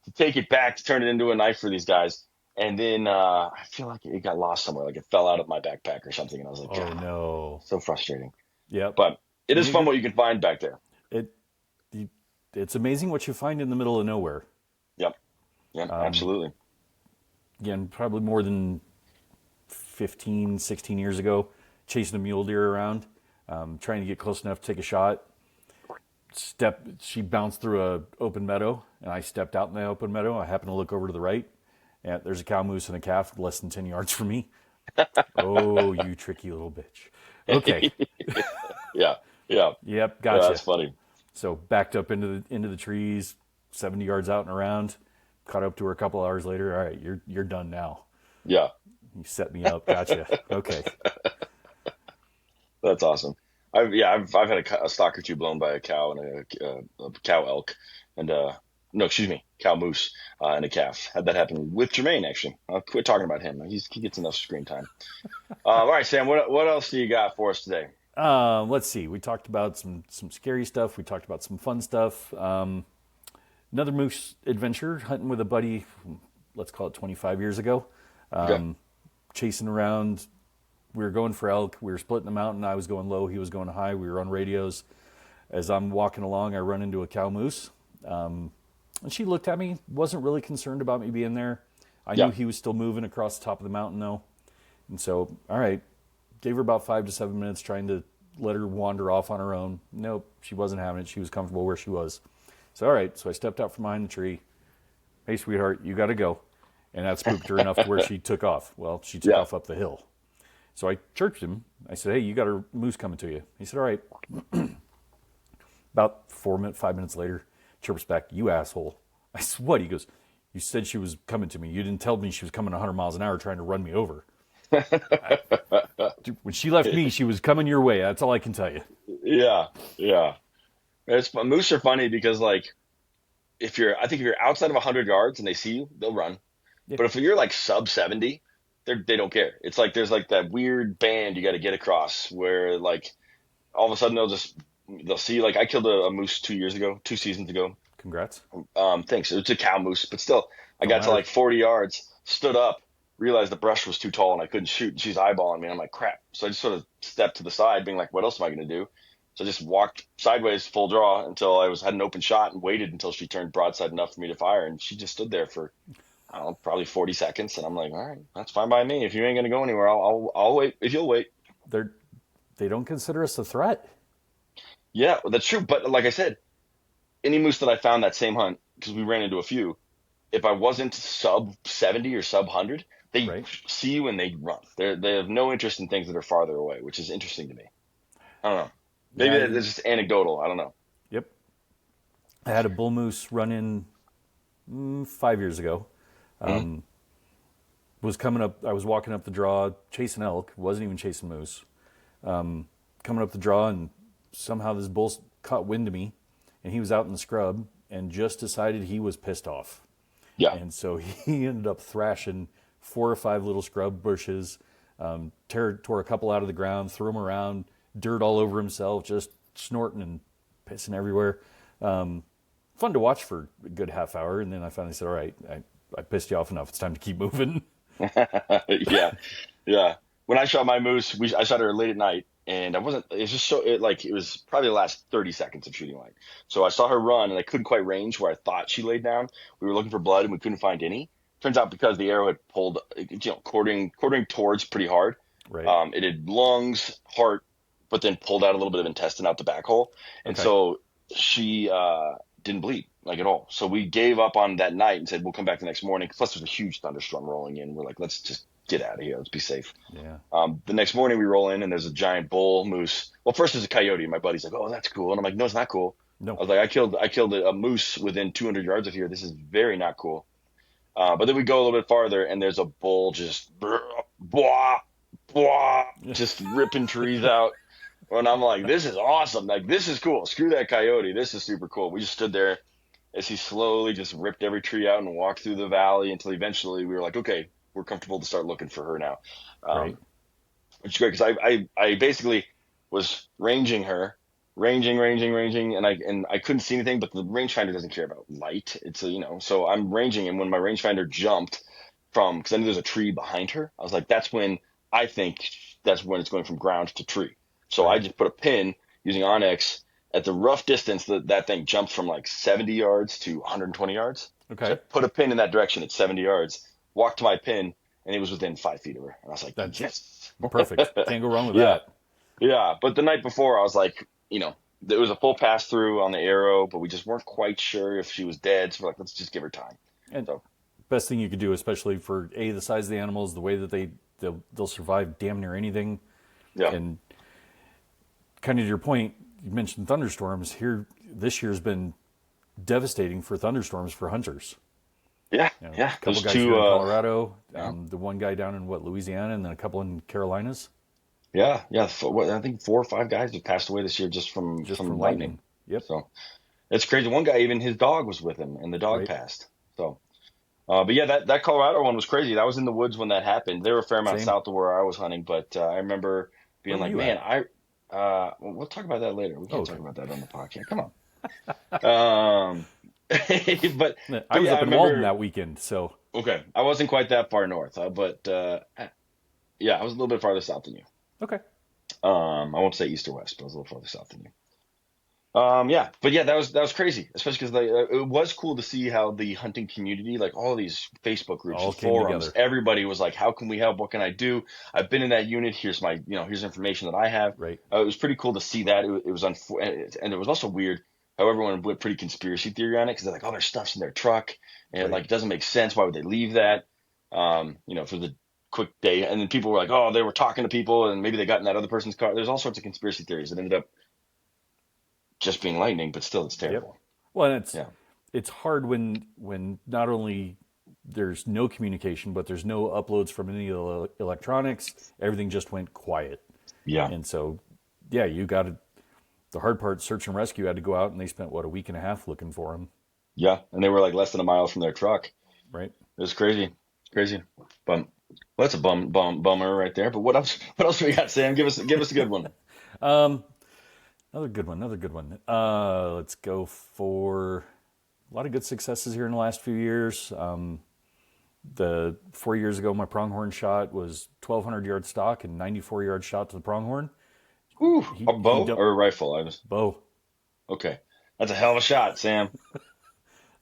to take it back, to turn it into a knife for these guys. And then I feel like it got lost somewhere, like it fell out of my backpack or something. And I was like, Oh, God, no. so frustrating. Yep. But it is fun what you can find back there. It's amazing what you find in the middle of nowhere. Yep. Absolutely. Again, probably more than 15, 16 years ago, chasing a mule deer around, trying to get close enough to take a shot. She bounced through a open meadow, and I stepped out in the open meadow. I happened to look over to the right, and there's a cow moose and a calf less than 10 yards from me. Oh, you tricky little bitch. Okay. Yeah. Yep, gotcha. Yeah, that's funny. So backed up into the trees, 70 yards out and around. Caught up to her a couple hours later. All right, you're done now. Yeah. You set me up. Gotcha. Okay. That's awesome. I've had a stock or two blown by a cow and a cow elk, and cow moose and a calf. Had that happen with Jermaine actually. I'll quit talking about him. He gets enough screen time. All right, Sam. What else do you got for us today? Let's see. We talked about some scary stuff. We talked about some fun stuff. Another moose adventure, hunting with a buddy. Let's call it 25 years ago. Okay. Chasing around. We were going for elk. We were splitting the mountain. I was going low. He was going high. We were on radios. As I'm walking along, I run into a cow moose. And she looked at me, wasn't really concerned about me being there. I knew he was still moving across the top of the mountain, though. And so, all right, gave her about 5 to 7 minutes trying to let her wander off on her own. Nope, she wasn't having it. She was comfortable where she was. So, all right, so I stepped out from behind the tree. Hey, sweetheart, you got to go. And that spooked her enough to where she took off. Well, she took off up the hill. So I chirped him. I said, hey, you got a moose coming to you. He said, all right. About 5 minutes later, chirps back, you asshole. I said, what? He goes, you said she was coming to me. You didn't tell me she was coming 100 miles an hour trying to run me over. When she left me, she was coming your way. That's all I can tell you. Yeah. Moose are funny because like if you're outside of 100 yards and they see you, they'll run. Yeah. But if you're like sub 70, they don't care. It's like there's like that weird band you got to get across where like all of a sudden they'll see, like I killed a moose 2 seasons ago. Congrats. Thanks. It was a cow moose, but still I got to like 40 yards, stood up, realized the brush was too tall and I couldn't shoot. And she's eyeballing me. And I'm like, crap. So I just sort of stepped to the side, being like, what else am I going to do? So I just walked sideways, full draw, until had an open shot, and waited until she turned broadside enough for me to fire. And she just stood there for, I don't know, probably 40 seconds. And I'm like, all right, that's fine by me. If you ain't going to go anywhere, I'll wait. If you'll wait. They don't consider us a threat. Yeah, that's true. But like I said, any moose that I found that same hunt, because we ran into a few, if I wasn't sub 70 or sub 100, they Right. see you and they run. They have no interest in things that are farther away, which is interesting to me. I don't know. Maybe Yeah, it's just anecdotal. I don't know. Yep. I had a bull moose run in 5 years ago. Was coming up. I was walking up the draw, chasing elk. Wasn't even chasing moose. Coming up the draw, and somehow this bull caught wind of me, and he was out in the scrub and just decided he was pissed off. Yeah. And so he ended up thrashing 4 or 5 little scrub bushes, tore a couple out of the ground, threw them around, dirt all over himself, just snorting and pissing everywhere. Fun to watch for a good half hour, and then I finally said, all right, I pissed you off enough. It's time to keep moving. Yeah. Yeah. When I shot my moose, I shot her late at night, and it was just it was probably the last 30 seconds of shooting light. So I saw her run, and I couldn't quite range where I thought she laid down. We were looking for blood, and we couldn't find any. Turns out because the arrow had pulled, quartering towards pretty hard. Right. It had lungs, heart, but then pulled out a little bit of intestine out the back hole. And Okay. so she didn't bleed like at all. So we gave up on that night and said, we'll come back the next morning. Plus there's a huge thunderstorm rolling in. We're like, let's just get out of here. Let's be safe. Yeah. The next morning we roll in and there's a giant bull moose. Well, first there's a coyote. My buddy's like, oh, that's cool. And I'm like, no, it's not cool. No. I was like, I killed a moose within 200 yards of here. This is very not cool. But then we go a little bit farther and there's a bull just blah, blah, just ripping trees out. And I'm like, this is awesome. Like, this is cool. Screw that coyote. This is super cool. We just stood there as he slowly just ripped every tree out and walked through the valley until eventually we were like, okay, we're comfortable to start looking for her now. Right. Which is great because I basically was ranging her, ranging, and I couldn't see anything, but the rangefinder doesn't care about light. It's so I'm ranging, and when my rangefinder jumped because I knew there's a tree behind her, I was like, that's when it's going from ground to tree. So I just put a pin using Onyx at the rough distance that thing jumped from like 70 yards to 120 yards. Okay. So I put a pin in that direction at 70 yards, walked to my pin, and it was within 5 feet of her. And I was like, That's yes. perfect. Can't go wrong with Yeah. that. Yeah. But the night before, I was like, there was a full pass through on the arrow, but we just weren't quite sure if she was dead. So we're like, let's just give her time. And So best thing you could do, especially for the size of the animals, the way that they'll survive damn near anything. yeah. And kind of to your point, you mentioned thunderstorms. Here, this year's been devastating for thunderstorms for hunters. Yeah. You know, Yeah. A couple There's guys two, here in Colorado, yeah. the one guy down in Louisiana, and then a couple in Carolinas. Yeah. I think 4 or 5 guys have passed away this year just from lightning. Yep. So it's crazy. One guy, even his dog was with him, and the dog Right. passed. So, but yeah, that Colorado one was crazy. That was in the woods when that happened. They were a fair amount Same. south of where I was hunting, but I remember being Where like, were you man, at? we'll talk about that later. We can't Okay. talk about that on the podcast. Come on. But I was yeah, up in remember- Walden that weekend, so Okay, I wasn't quite that far north, but yeah, I was a little bit farther south than you. okay. I won't say east or west, but I was a little farther south than you. Yeah, but yeah, that was crazy, especially because it was cool to see how the hunting community, like all these Facebook groups, All and came forums, together. everybody was like, "How can we help? What can I do? I've been in that unit. Here's my, here's information that I have." Right. It was pretty cool to see that. It was and it was also weird how everyone went pretty conspiracy theory on it because they're like, "Oh, their stuff's in their truck, and Right. like it doesn't make sense. Why would they leave that?" For the quick day, and then people were like, "Oh, they were talking to people, and maybe they got in that other person's car." There's all sorts of conspiracy theories that ended up just being lightning, but still, it's terrible. Well, and Yeah. it's hard when not only there's no communication, but there's no uploads from any of the electronics. Everything just went quiet. Yeah. And so, yeah, you got to. The hard part, search and rescue, had to go out, and they spent a week and a half looking for him. Yeah, and they were like less than a mile from their truck. Right. It was crazy, crazy. But well, that's a bummer right there. But what else? What else do we got, Sam? Give us a good one. Another good one. Let's go for a lot of good successes here in the last few years. The 4 years ago, my pronghorn shot was 1,200 yard stock and 94 yard shot to the pronghorn. Ooh, He a bow don't or a rifle? bow. Okay. That's a hell of a shot, Sam.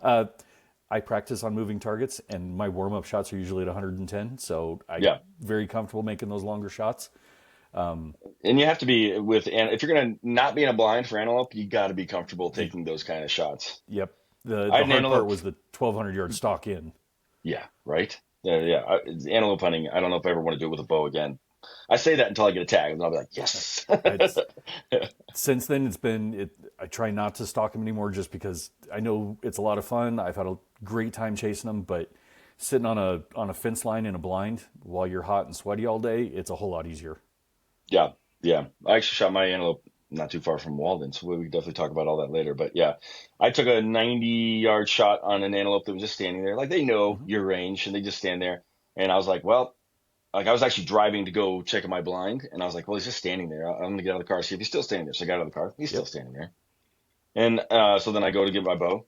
I practice on moving targets, and my warm up shots are usually at 110, so I'm Yeah. very comfortable making those longer shots. And you have to be and if you're going to not be in a blind for antelope, you got to be comfortable taking those kind of shots. Yep. I The had an hard part antelope. was the 1,200 yard stock in. Yeah, right. Yeah. Antelope hunting. I don't know if I ever want to do it with a bow again. I say that until I get a tag, and I'll be like, yes. It's, since then, I try not to stalk them anymore, just because I know it's a lot of fun. I've had a great time chasing them, but sitting on a fence line in a blind while you're hot and sweaty all day, it's a whole lot easier. Yeah, yeah. I actually shot my antelope not too far from Walden, so we can definitely talk about all that later. But yeah, I took a 90-yard shot on an antelope that was just standing there. Like, they know your range, and they just stand there. And I was like, well, like, I was actually driving to go check in my blind, and I was like, well, he's just standing there. I'm gonna get out of the car, see if he's still standing there. So I got out of the car. He's still standing there. And so then I go to get my bow,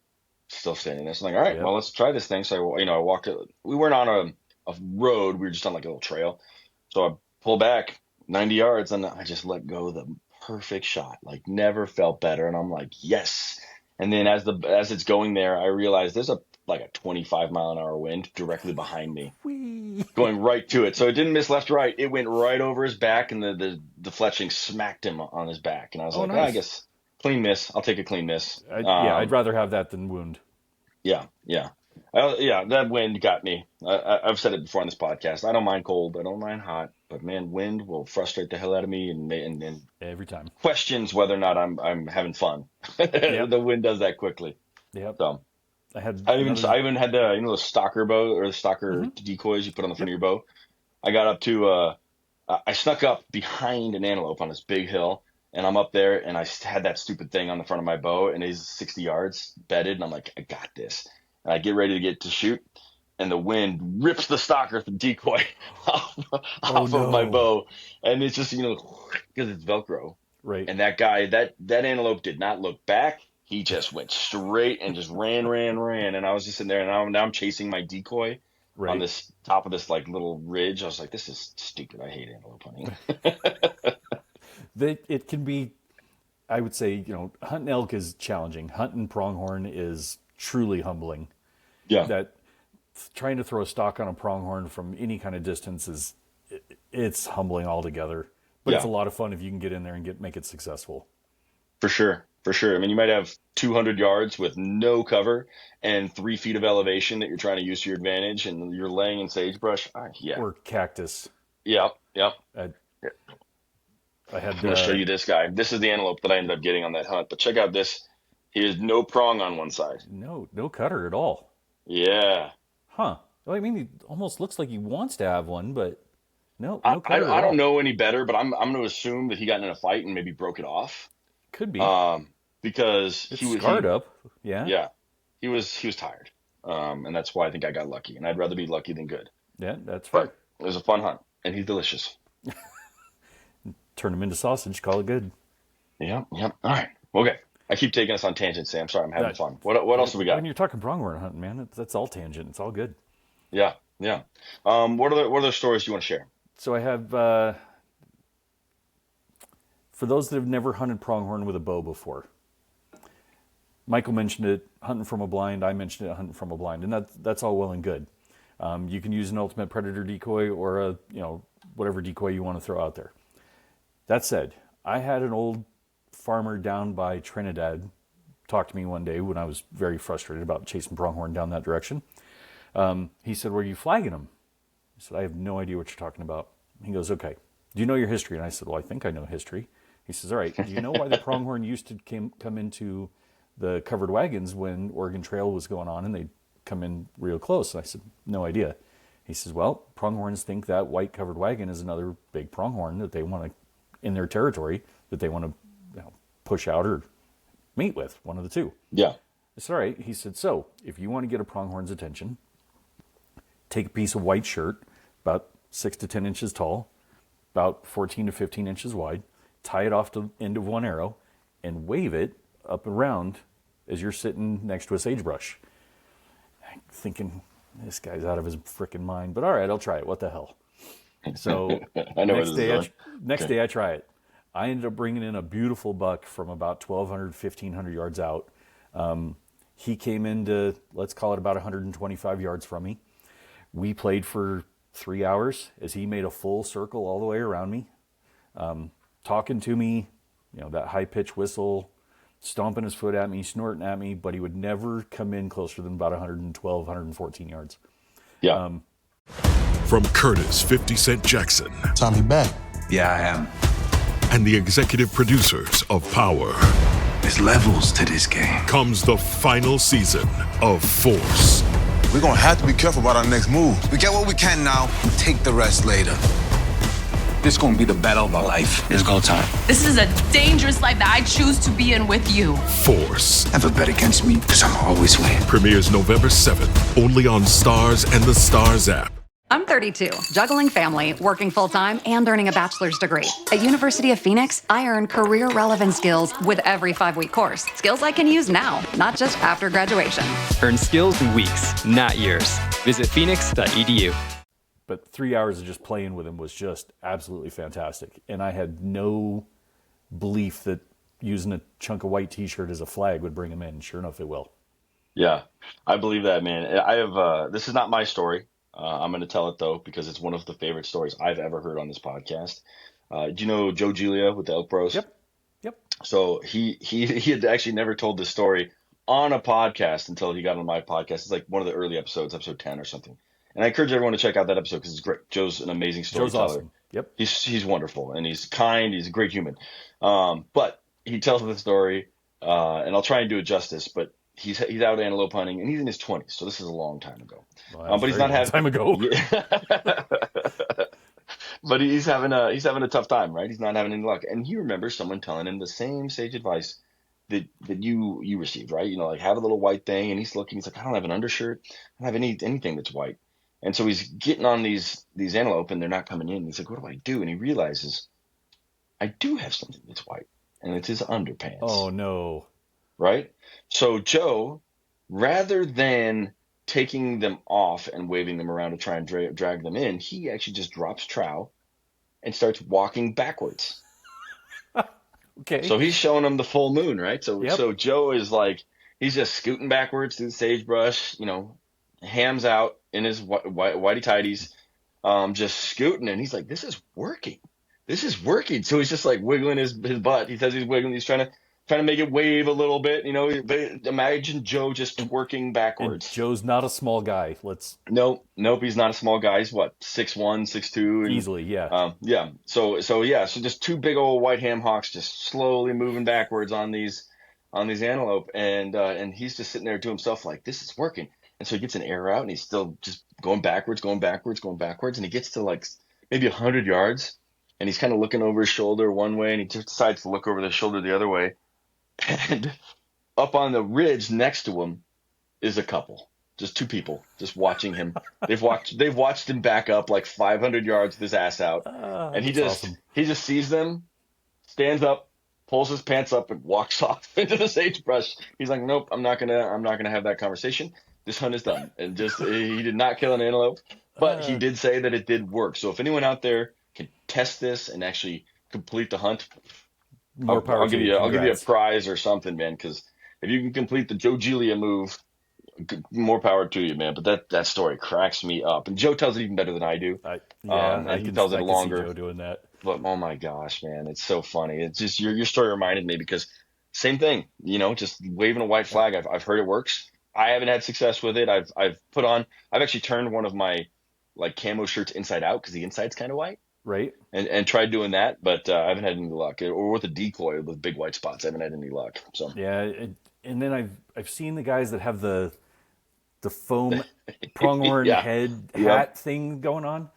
still standing there. So I'm like, all right, well, let's try this thing. So I walked. We weren't on a road. We were just on like a little trail. So I pull back 90 yards, and I just let go the perfect shot. Like, never felt better. And I'm like, yes. And then as it's going there, I realized there's a 25-mile-an-hour wind directly behind me, going right to it. So it didn't miss left, right. It went right over his back, and the fletching smacked him on his back. And I was like, nice. I guess clean miss. I'll take a clean miss. I'd rather have that than wound. Yeah. That wind got me. I've said it before on this podcast. I don't mind cold. I don't mind hot. But man, wind will frustrate the hell out of me, and Every time. questions whether or not I'm having fun. The wind does that quickly. Yep. So I even had the stalker bow, or the stalker decoys you put on the front of your bow. I got up to I snuck up behind an antelope on this big hill, and I'm up there, and I had that stupid thing on the front of my bow, and he's 60 yards bedded, and I'm like, I got this. And I get ready to shoot, and the wind rips the stalker, the decoy, off of my bow, and it's just because it's Velcro. Right. And that guy, that antelope did not look back. He just went straight and just ran. And I was just sitting there, and now I'm chasing my decoy on this top of this like little ridge. I was like, this is stupid. I hate antelope hunting. It can be, I would say, hunting elk is challenging. Hunting pronghorn is truly humbling. Yeah. That trying to throw a stock on a pronghorn from any kind of distance it's humbling altogether. But it's a lot of fun if you can get in there and make it successful. For sure. I mean, you might have 200 yards with no cover and 3 feet of elevation that you're trying to use to your advantage, and you're laying in sagebrush. Or cactus. Yep. I'm going to show you this guy. This is the antelope that I ended up getting on that hunt. But check out this. He has no prong on one side. No cutter at all. Yeah. Huh. Well, I mean, he almost looks like he wants to have one, but no I cutter don't know any better, but I'm going to assume that he got in a fight and maybe broke it off. Could be. Because it's scarred up. Yeah. Yeah. He was tired. And that's why I think I got lucky. And I'd rather be lucky than good. Yeah, that's fair. But it was a fun hunt, and he's delicious. Turn him into sausage, call it good. Yep. All right. Okay. I keep taking us on tangents, Sam. Sorry, I'm having fun. What else do we got? When you're talking pronghorn hunting, man, that's all tangent. It's all good. Yeah. What other stories do you want to share? So I have, for those that have never hunted pronghorn with a bow before, Michael mentioned it, hunting from a blind. I mentioned it, hunting from a blind, and that's all well and good. You can use an ultimate predator decoy or whatever decoy you want to throw out there. That said, I had an old farmer down by Trinidad talk to me one day when I was very frustrated about chasing pronghorn down that direction. He said, "Were you flagging them?" I said, "I have no idea what you're talking about." He goes, "Okay, do you know your history?" And I said, "Well, I think I know history." He says, "All right, do you know why the pronghorn used to come into the covered wagons when Oregon Trail was going on and they'd come in real close?" And I said, "No idea." He says, "Well, pronghorns think that white covered wagon is another big pronghorn that they want to, in their territory, that they want to push out or mate with, one of the two." Yeah. I said, "All right." He said, "So if you want to get a pronghorn's attention, take a piece of white shirt, about 6 to 10 inches tall, about 14 to 15 inches wide, tie it off the end of one arrow, and wave it up and around as you're sitting next to a sagebrush." I'm thinking, this guy's out of his freaking mind. But all right, I'll try it. What the hell? So I know where this is going. next day I try it. I ended up bringing in a beautiful buck from about 1,200, 1,500 yards out. He came into, let's call it about 125 yards from me. We played for 3 hours as he made a full circle all the way around me, talking to me, that high-pitched whistle, stomping his foot at me, snorting at me, but he would never come in closer than about 112, 114 yards. Yeah. From Curtis 50 Cent Jackson. Tommy back. Yeah, I am. And the executive producers of Power. There's levels to this game. Comes the final season of Force. We're gonna have to be careful about our next move. We get what we can now, take the rest later. This is gonna be the battle of our life. It's go time. This is a dangerous life that I choose to be in with you. Force. Never bet against me, because I'm always winning. Premieres November 7th, only on Stars and the Stars app. I'm 32, juggling family, working full-time, and earning a bachelor's degree. At University of Phoenix, I earn career-relevant skills with every 5-week course. Skills I can use now, not just after graduation. Earn skills in weeks, not years. Visit phoenix.edu. But 3 hours of just playing with him was just absolutely fantastic. And I had no belief that using a chunk of white t-shirt as a flag would bring him in. Sure enough, it will. Yeah, I believe that, man. I have, this is not my story. I'm going to tell it, though, because it's one of the favorite stories I've ever heard on this podcast. Do you know Joe Giulia with the Elk Bros? Yep. So he had actually never told this story on a podcast until he got on my podcast. It's like one of the early episodes, episode 10 or something. And I encourage everyone to check out that episode because it's great. Joe's an amazing storyteller. Joe's awesome. Yep. He's wonderful, and he's kind. He's a great human. But he tells the story, and I'll try and do it justice, but he's out antelope hunting, and he's in his 20s, so this is a long time ago. Well, but he's not having time ago. But he's having a tough time, right? He's not having any luck, and he remembers someone telling him the same sage advice that you received, right? Like have a little white thing, and he's looking. He's like, I don't have an undershirt. I don't have anything that's white. And so he's getting on these antelope, and they're not coming in. He's like, what do I do? And he realizes, I do have something that's white, and it's his underpants. Oh no! Right? So Joe, rather than taking them off and waving them around to try and drag them in, he actually just drops trowel and starts walking backwards. Okay. So he's showing them the full moon, right? So Joe is like, he's just scooting backwards through the sagebrush, hams out in his whitey tighties, just scooting, and he's like, this is working. So he's just like wiggling his butt. He says he's wiggling. He's trying to make it wave a little bit, But imagine Joe just working backwards. And Joe's not a small guy. Nope, he's not a small guy. He's what, 6'1", 6'2", and, easily, yeah. So just two big old white ham hocks just slowly moving backwards on these antelope, and he's just sitting there to himself like, this is working. And so he gets an arrow out, and he's still just going backwards, and he gets to like maybe 100 yards, and he's kind of looking over his shoulder one way, and he just decides to look over the shoulder the other way. And up on the ridge next to him is a couple, just two people, just watching him. They've watched him back up like 500 yards with his ass out, and he just sees them, stands up, pulls his pants up, and walks off into the sagebrush. He's like, nope, I'm not gonna have that conversation. This hunt is done. And just he did not kill an antelope, but he did say that it did work. So if anyone out there can test this and actually complete the hunt, I'll give you a prize or something, man. Because if you can complete the Joe Giulia move, more power to you, man. But that story cracks me up, and Joe tells it even better than I do. He tells it longer. Joe doing that. But oh my gosh, man, it's so funny. It's just your story reminded me because same thing, just waving a white flag. I've heard it works. I haven't had success with it. I've actually turned one of my like camo shirts inside out because the inside's kind of white. Right. And tried doing that, but I haven't had any luck. Or with a decoy with big white spots, I haven't had any luck. So yeah, and then I've seen the guys that have the foam pronghorn head hat thing going on,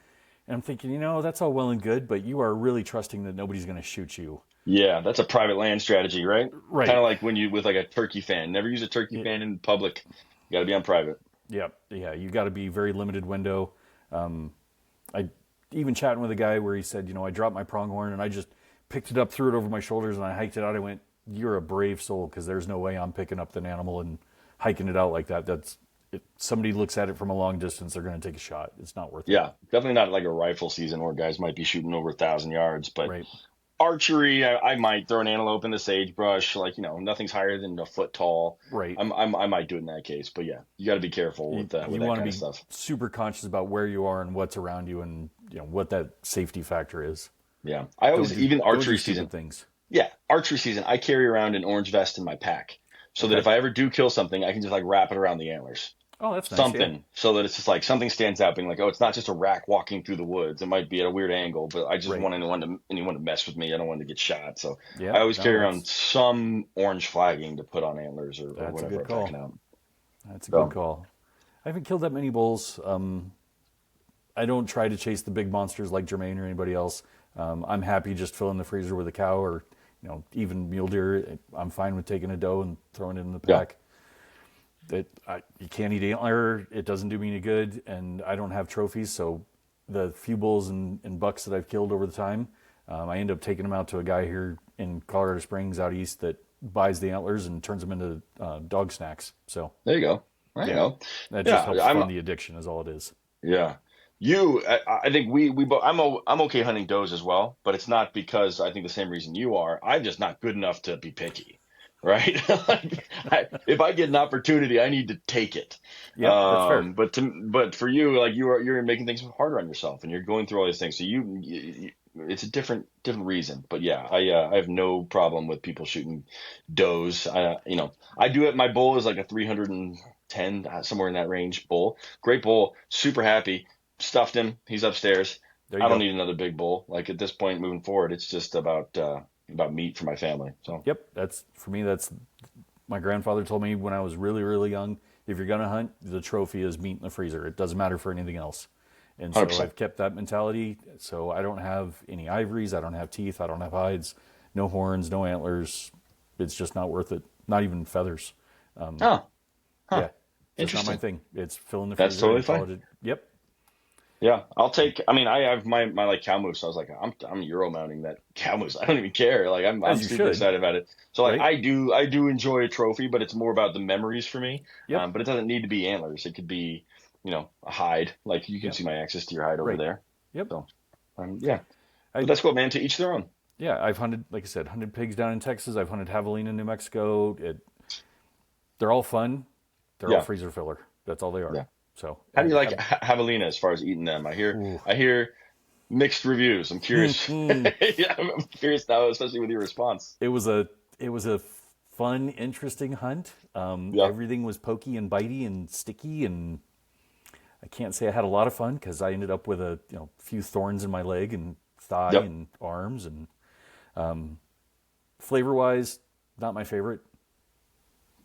and I'm thinking, that's all well and good, but you are really trusting that nobody's going to shoot you. Yeah, that's a private land strategy, right? Right. Kind of like when you with like a turkey fan. Never use a turkey fan in public. You got to be on private. Yeah. You got to be very limited window. I even chatting with a guy where he said, I dropped my pronghorn and I just picked it up, threw it over my shoulders, and I hiked it out. I went, "You're a brave soul, because there's no way I'm picking up an animal and hiking it out like that. That's if somebody looks at it from a long distance, they're going to take a shot. It's not worth it. Yeah, definitely not like a rifle season where guys might be shooting over 1,000 yards, but Right. archery, I might throw an antelope in the sagebrush, like, nothing's higher than a foot tall. Right. I might do it in that case, but yeah, you got to be careful with that You kind want to of be stuff. super conscious about where you are and what's around you, and what that safety factor is. Yeah, I always, even archery season things. Yeah, archery season, I carry around an orange vest in my pack so that if I ever do kill something, I can just like wrap it around the antlers. Oh, that's nice. Something, so that it's just like something stands out, being like, oh, it's not just a rack walking through the woods. It might be at a weird angle, but I just want anyone to mess with me. I don't want to get shot. So I always carry around some orange flagging to put on antlers or whatever I'm packing out. That's a good call. I haven't killed that many bulls. I don't try to chase the big monsters like Jermaine or anybody else. I'm happy just filling the freezer with a cow or even mule deer. I'm fine with taking a doe and throwing it in the pack. You can't eat antler. It doesn't do me any good, and I don't have trophies. So the few bulls and bucks that I've killed over the time, I end up taking them out to a guy here in Colorado Springs out east that buys the antlers and turns them into dog snacks. So there you go. That just helps fund the addiction, is all it is. Yeah. I think we both, I'm okay hunting does as well, but it's not because I think the same reason you are. I'm just not good enough to be picky. Right? If I get an opportunity, I need to take it. Yeah, that's fair. But for you, like you're making things harder on yourself, and you're going through all these things. So it's a different reason. But yeah, I have no problem with people shooting does. I do it. My bull is like a 310, somewhere in that range bull. Great bull, super happy. Stuffed him. He's upstairs. I don't need another big bull. Like at this point, moving forward, it's just about meat for my family. So that's my grandfather told me when I was really, really young, if you're gonna hunt, the trophy is meat in the freezer. It doesn't matter for anything else. And so 100%. I've kept that mentality. So I don't have any ivories, I don't have teeth, I don't have hides, no horns, no antlers. It's just not worth it. Not even feathers. Yeah, it's not my thing. It's filling the freezer. That's totally fine. Yep. Yeah, I have my like cow moose. So I was like, I'm Euro mounting that cow moose. I don't even care. Like I'm super excited about it. So like I do enjoy a trophy, but it's more about the memories for me. But it doesn't need to be antlers. It could be, a hide. Like you can see my access to your hide over there. Yep. So but that's cool, man. To each their own. Yeah, I've hunted, like I said, hunted pigs down in Texas. I've hunted javelina in New Mexico. They're all fun. They're all freezer filler. That's all they are. Yeah. So how do you like javelina as far as eating them? I hear mixed reviews. I'm curious. I'm curious now, especially with your response. It was a fun, interesting hunt. Everything was pokey and bitey and sticky, and I can't say I had a lot of fun because I ended up with a few thorns in my leg and thigh and arms, and flavor wise, not my favorite.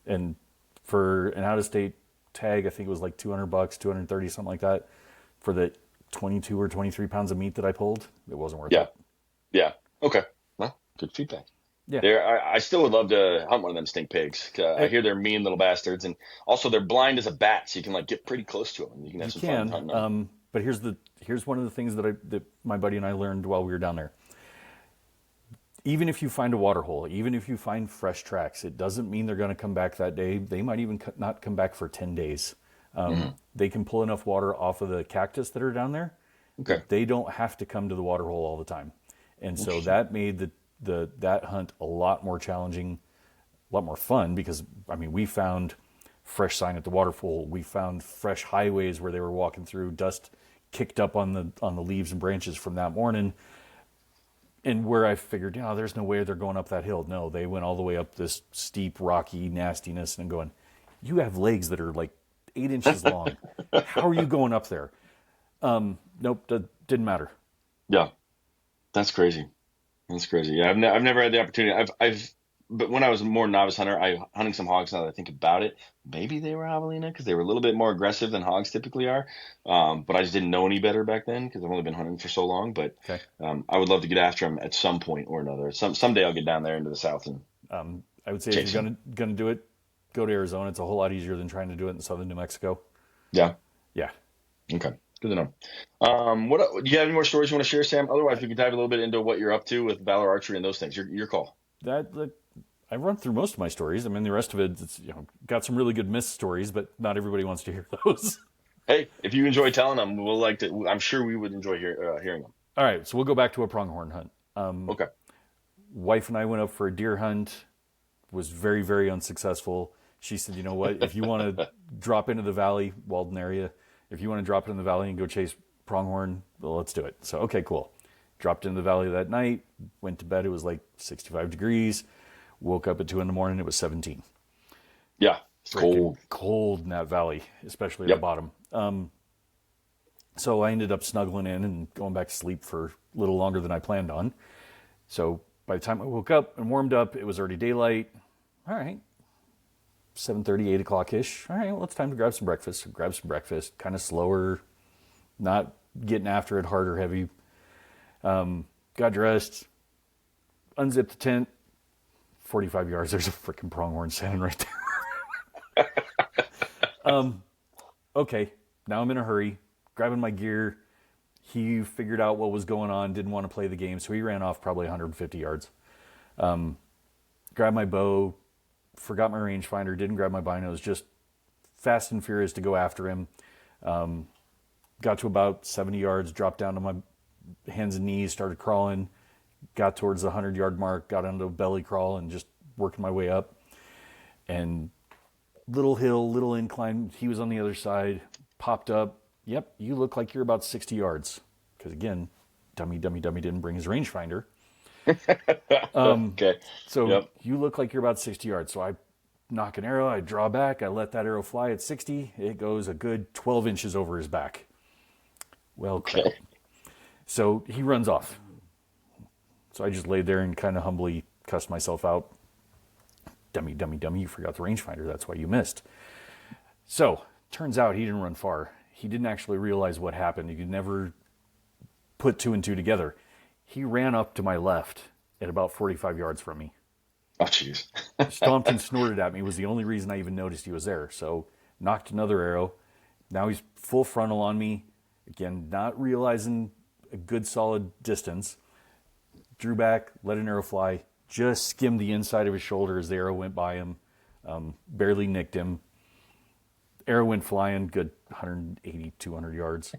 And for an out of state tag, I think it was like $200, 230, something like that, for the 22 or 23 pounds of meat that I pulled. It wasn't worth it. Yeah. Okay. Well, good feedback. Yeah. I still would love to hunt one of them stink pigs. I hear they're mean little bastards, and also they're blind as a bat, so you can like get pretty close to them. And you can have some fun hunting them. But here's one of the things that my buddy and I learned while we were down there. Even if you find a water hole, even if you find fresh tracks, it doesn't mean they're going to come back that day. They might even not come back for 10 days. They can pull enough water off of the cactus that are down there. Okay. They don't have to come to the water hole all the time. And so that made that hunt a lot more challenging, a lot more fun, because we found fresh sign at the waterfall. We found fresh highways where they were walking through, dust kicked up on the leaves and branches from that morning. And where I figured, there's no way they're going up that hill. No, they went all the way up this steep, rocky nastiness, and going, you have legs that are like 8 inches long. How are you going up there? Nope, that didn't matter. Yeah, that's crazy. Yeah, I've never had the opportunity. But when I was a more novice hunter, I hunting some hogs. Now that I think about it, maybe they were javelina because they were a little bit more aggressive than hogs typically are. But I just didn't know any better back then because I've only been hunting for so long. But I would love to get after them at some point or another. Someday I'll get down there into the south and. I would say if you're gonna do it, go to Arizona. It's a whole lot easier than trying to do it in southern New Mexico. Yeah. Yeah. Okay. Good to know. What do you have any more stories you want to share, Sam? Otherwise, we can dive a little bit into what you're up to with Valor Archery and those things. Your call. I run through most of my stories. I mean, the rest of it, it's, got some really good missed stories, but not everybody wants to hear those. Hey, if you enjoy telling them, we'll like to. I'm sure we would enjoy hearing them. All right, so we'll go back to a pronghorn hunt. Okay. Wife and I went up for a deer hunt. Was very, very unsuccessful. She said, "You know what? If you want to drop into the valley, Walden area, if you want to drop it in the valley and go chase pronghorn, well, let's do it." So, okay, cool. Dropped into the valley that night. Went to bed. It was like 65 degrees. Woke up at 2 a.m. It was 17. Yeah, it's cold. Cold in that valley, especially at the bottom. So I ended up snuggling in and going back to sleep for a little longer than I planned on. So by the time I woke up and warmed up, it was already daylight. All right, 7:30, 8 o'clock-ish. All right, well, it's time to grab some breakfast. So grab some breakfast, kind of slower, not getting after it hard or heavy. Got dressed, unzipped the tent. 45 yards, there's a freaking pronghorn standing right there. Okay, now I'm in a hurry, grabbing my gear. He figured out what was going on, didn't want to play the game, so he ran off probably 150 yards. Grabbed my bow, forgot my rangefinder, didn't grab my binos, just fast and furious to go after him. Got to about 70 yards, dropped down to my hands and knees, started crawling. Got towards the 100-yard mark, got onto a belly crawl and just working my way up. And little hill, little incline. He was on the other side, popped up. Yep, you look like you're about 60 yards. Because again, dummy didn't bring his rangefinder. Okay. So you look like you're about 60 yards. So I nock an arrow, I draw back, I let that arrow fly at 60. It goes a good 12 inches over his back. Well, crap. So he runs off. So I just laid there and kind of humbly cussed myself out. Dummy, you forgot the rangefinder. That's why you missed. So, turns out he didn't run far. He didn't actually realize what happened. He could never put 2 and 2 together. He ran up to my left at about 45 yards from me. Oh, jeez. Stomped and snorted at me was the only reason I even noticed he was there. So, knocked another arrow. Now he's full frontal on me. Again, not realizing a good solid distance. Drew back, let an arrow fly, just skimmed the inside of his shoulder as the arrow went by him, barely nicked him. Arrow went flying, good 180, 200 yards.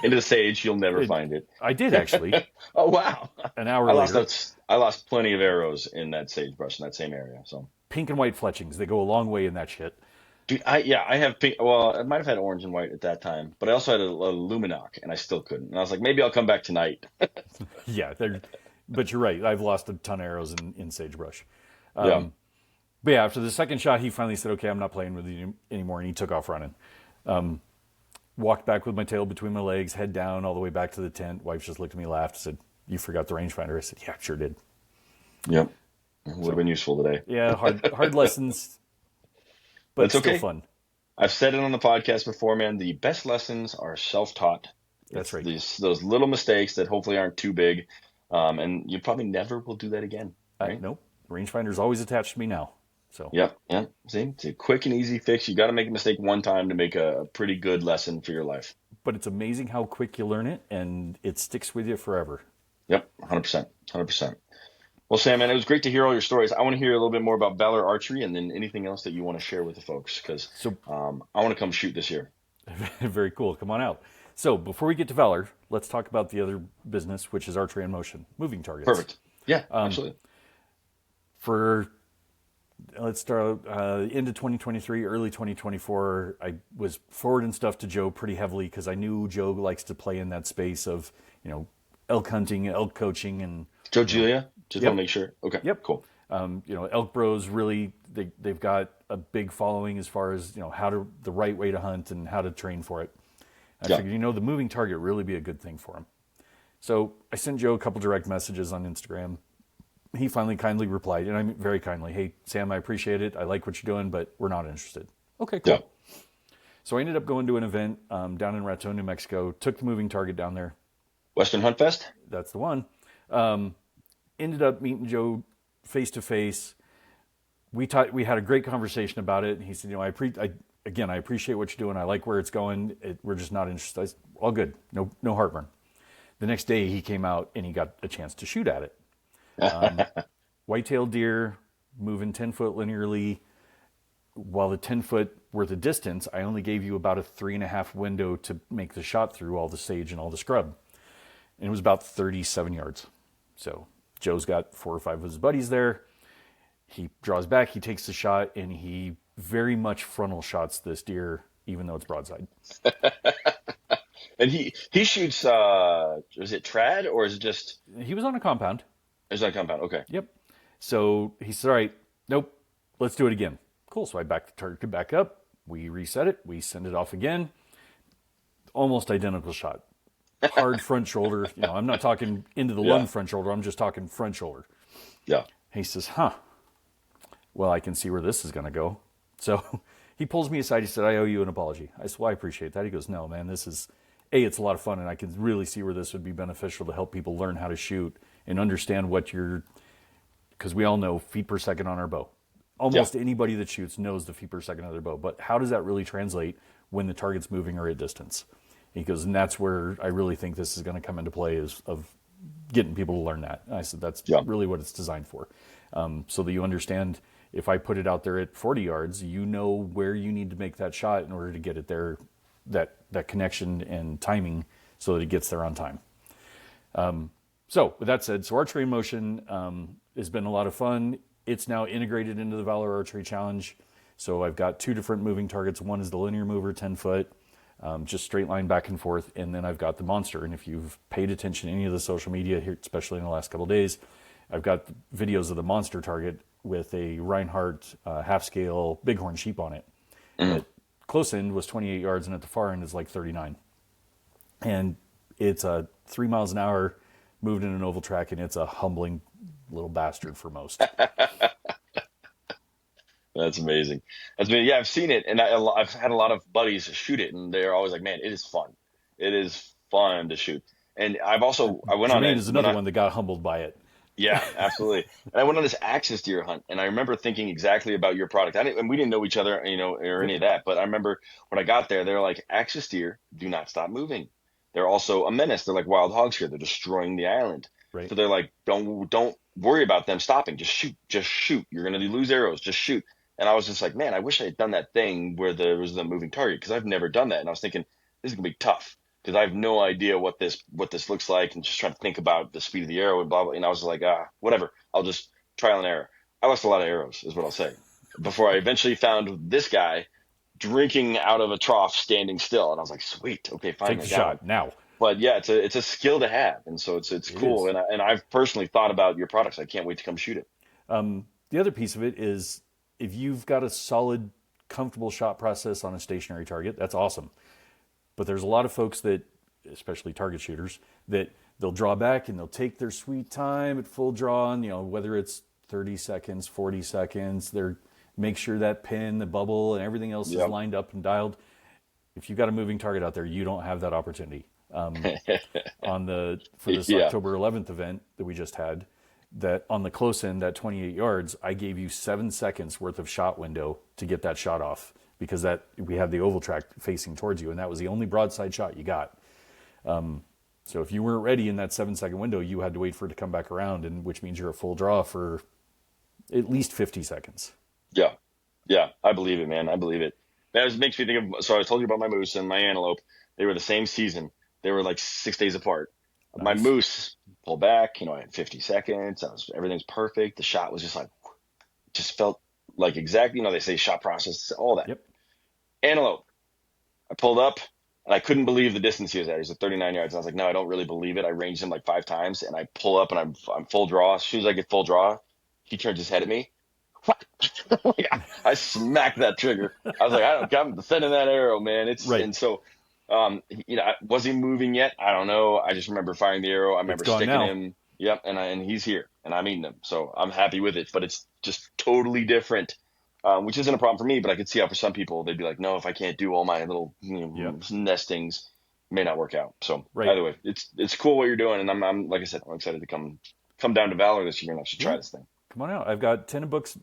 Into the sage, you'll never find it. I did, actually. Oh, wow. An hour later. I lost plenty of arrows in that sagebrush in that same area. So pink and white fletchings, they go a long way in that shit. Dude, I have pink. Well, I might have had orange and white at that time, but I also had a Luminoc, and I still couldn't. And I was like, maybe I'll come back tonight. Yeah, but you're right. I've lost a ton of arrows in sagebrush. Yeah. But yeah, after the second shot, he finally said, "Okay, I'm not playing with you anymore," and he took off running. Walked back with my tail between my legs, head down, all the way back to the tent. Wife just looked at me, laughed, said, "You forgot the rangefinder." I said, "Yeah, sure did." Yep, would have been useful today. Yeah, hard lessons, but that's still okay. Fun. I've said it on the podcast before, man. The best lessons are self-taught. That's right. Those little mistakes that hopefully aren't too big, and you probably never will do that again. Right? Nope. Rangefinder's always attached to me now. So. Yeah. See, it's a quick and easy fix. You got to make a mistake one time to make a pretty good lesson for your life. But it's amazing how quick you learn it, and it sticks with you forever. Yep, 100%. Well, Sam, man, it was great to hear all your stories. I want to hear a little bit more about Valor Archery and then anything else that you want to share with the folks, because I want to come shoot this year. Very cool. Come on out. So before we get to Valor, let's talk about the other business, which is Archery in Motion, moving targets. Perfect. Yeah, absolutely. Let's start into 2023, early 2024. I was forwarding stuff to Joe pretty heavily because I knew Joe likes to play in that space of, elk hunting, elk coaching, and Joe Julia. Just want to make sure. Okay. Yep. Cool. Elk Bros really they've got a big following as far as the right way to hunt and how to train for it. I figured the moving target really be a good thing for him. So I sent Joe a couple direct messages on Instagram. He finally kindly replied, and I mean very kindly, "Hey, Sam, I appreciate it. I like what you're doing, but we're not interested." Okay, cool. Yeah. So I ended up going to an event down in Raton, New Mexico, took the moving target down there. Western Hunt Fest? That's the one. Ended up meeting Joe face-to-face. We had a great conversation about it. He said, I appreciate what you're doing. I like where it's going. We're just not interested. I said, all good. No heartburn. The next day he came out and he got a chance to shoot at it. White-tailed deer, moving 10 foot linearly, while the 10 foot worth of distance, I only gave you about a 3.5 window to make the shot through all the sage and all the scrub. And it was about 37 yards. So Joe's got 4 or 5 of his buddies there. He draws back, he takes the shot, and he very much frontal shots this deer, even though it's broadside. And he shoots, is it trad or is it just? He was on a compound. It's on a compound, okay. Yep. So he said, all right, nope, let's do it again. Cool, so I backed the target back up. We reset it. We send it off again. Almost identical shot. Hard front shoulder. I'm not talking into the lung front shoulder. I'm just talking front shoulder. Yeah. He says, well, I can see where this is going to go. So he pulls me aside. He said, I owe you an apology. I said, well, I appreciate that. He goes, no, man, this is, it's a lot of fun, and I can really see where this would be beneficial to help people learn how to shoot and understand because we all know feet per second on our bow. Almost anybody that shoots knows the feet per second of their bow, but how does that really translate when the target's moving or at distance? He goes, and that's where I really think this is going to come into play, is of getting people to learn that. And I said, that's really what it's designed for. So that you understand, if I put it out there at 40 yards, you know where you need to make that shot in order to get it there, that connection and timing, so that it gets there on time. So with that said, archery in motion has been a lot of fun. It's now integrated into the Valor Archery Challenge. So I've got 2 different moving targets. One is the linear mover, 10 foot, just straight line back and forth. And then I've got the monster. And if you've paid attention to any of the social media here, especially in the last couple of days, I've got videos of the monster target with a Reinhardt half-scale bighorn sheep on it. At close end was 28 yards, and at the far end is like 39. And it's 3 miles an hour, moved in an oval track, and it's a humbling little bastard for most. That's amazing. Yeah, I've seen it, and I've had a lot of buddies shoot it, and they're always like, man, it is fun. It is fun to shoot. And I went on it. Is another one that got humbled by it. Yeah, absolutely. And I went on this axis deer hunt, and I remember thinking exactly about your product. And we didn't know each other, or any of that. But I remember when I got there, they're like, axis deer do not stop moving. They're also a menace. They're like wild hogs here. They're destroying the island. Right. So they're like, don't worry about them stopping. Just shoot. You're going to lose arrows. Just shoot. And I was just like, man, I wish I had done that thing where there was the moving target, because I've never done that. And I was thinking, this is going to be tough, because I have no idea what this looks like, and just trying to think about the speed of the arrow and blah, blah. And I was like, whatever. I'll just trial and error. I lost a lot of arrows, is what I'll say, before I eventually found this guy drinking out of a trough, standing still. And I was like, sweet. Okay, fine. Take the shot now. But yeah, it's a skill to have. And so it's cool. And I've personally thought about your products. I can't wait to come shoot it. The other piece of it is, if you've got a solid, comfortable shot process on a stationary target, that's awesome. But there's a lot of folks that, especially target shooters, that they'll draw back and they'll take their sweet time at full draw, and, whether it's 30 seconds, 40 seconds, make sure that pin, the bubble, and everything else is lined up and dialed. If you've got a moving target out there, you don't have that opportunity. For this October 11th event that we just had, that on the close end, that 28 yards, I gave you 7 seconds worth of shot window to get that shot off, because we had the oval track facing towards you, and that was the only broadside shot you got. So if you weren't ready in that 7-second window, you had to wait for it to come back around, and which means you're a full draw for at least 50 seconds. Yeah, I believe it, man. I believe it. That makes me think of, so I told you about my moose and my antelope. They were the same season. They were like 6 days apart. Nice. My moose pulled back, I had 50 seconds. Everything's perfect. The shot was just felt like exactly, they say shot process, all that. Yep. Antelope. I pulled up, and I couldn't believe the distance he was at. He was at 39 yards. And I was like, no, I don't really believe it. I ranged him like 5 times, and I pull up, and I'm full draw. As soon as I get full draw, he turns his head at me. I smacked that trigger. I was like, I'm sending that arrow, man. Right. And so, was he moving yet? I don't know. I just remember firing the arrow. I remember sticking him. Yep. And he's here, and I'm eating him. So I'm happy with it, but it's just totally different, which isn't a problem for me, but I could see how for some people, they'd be like, no, if I can't do all my little nestings, it may not work out. So either way, it's cool what you're doing. And I'm like I said, I'm excited to come down to Valor this year and actually try this thing. Come on out. I've got 10 books.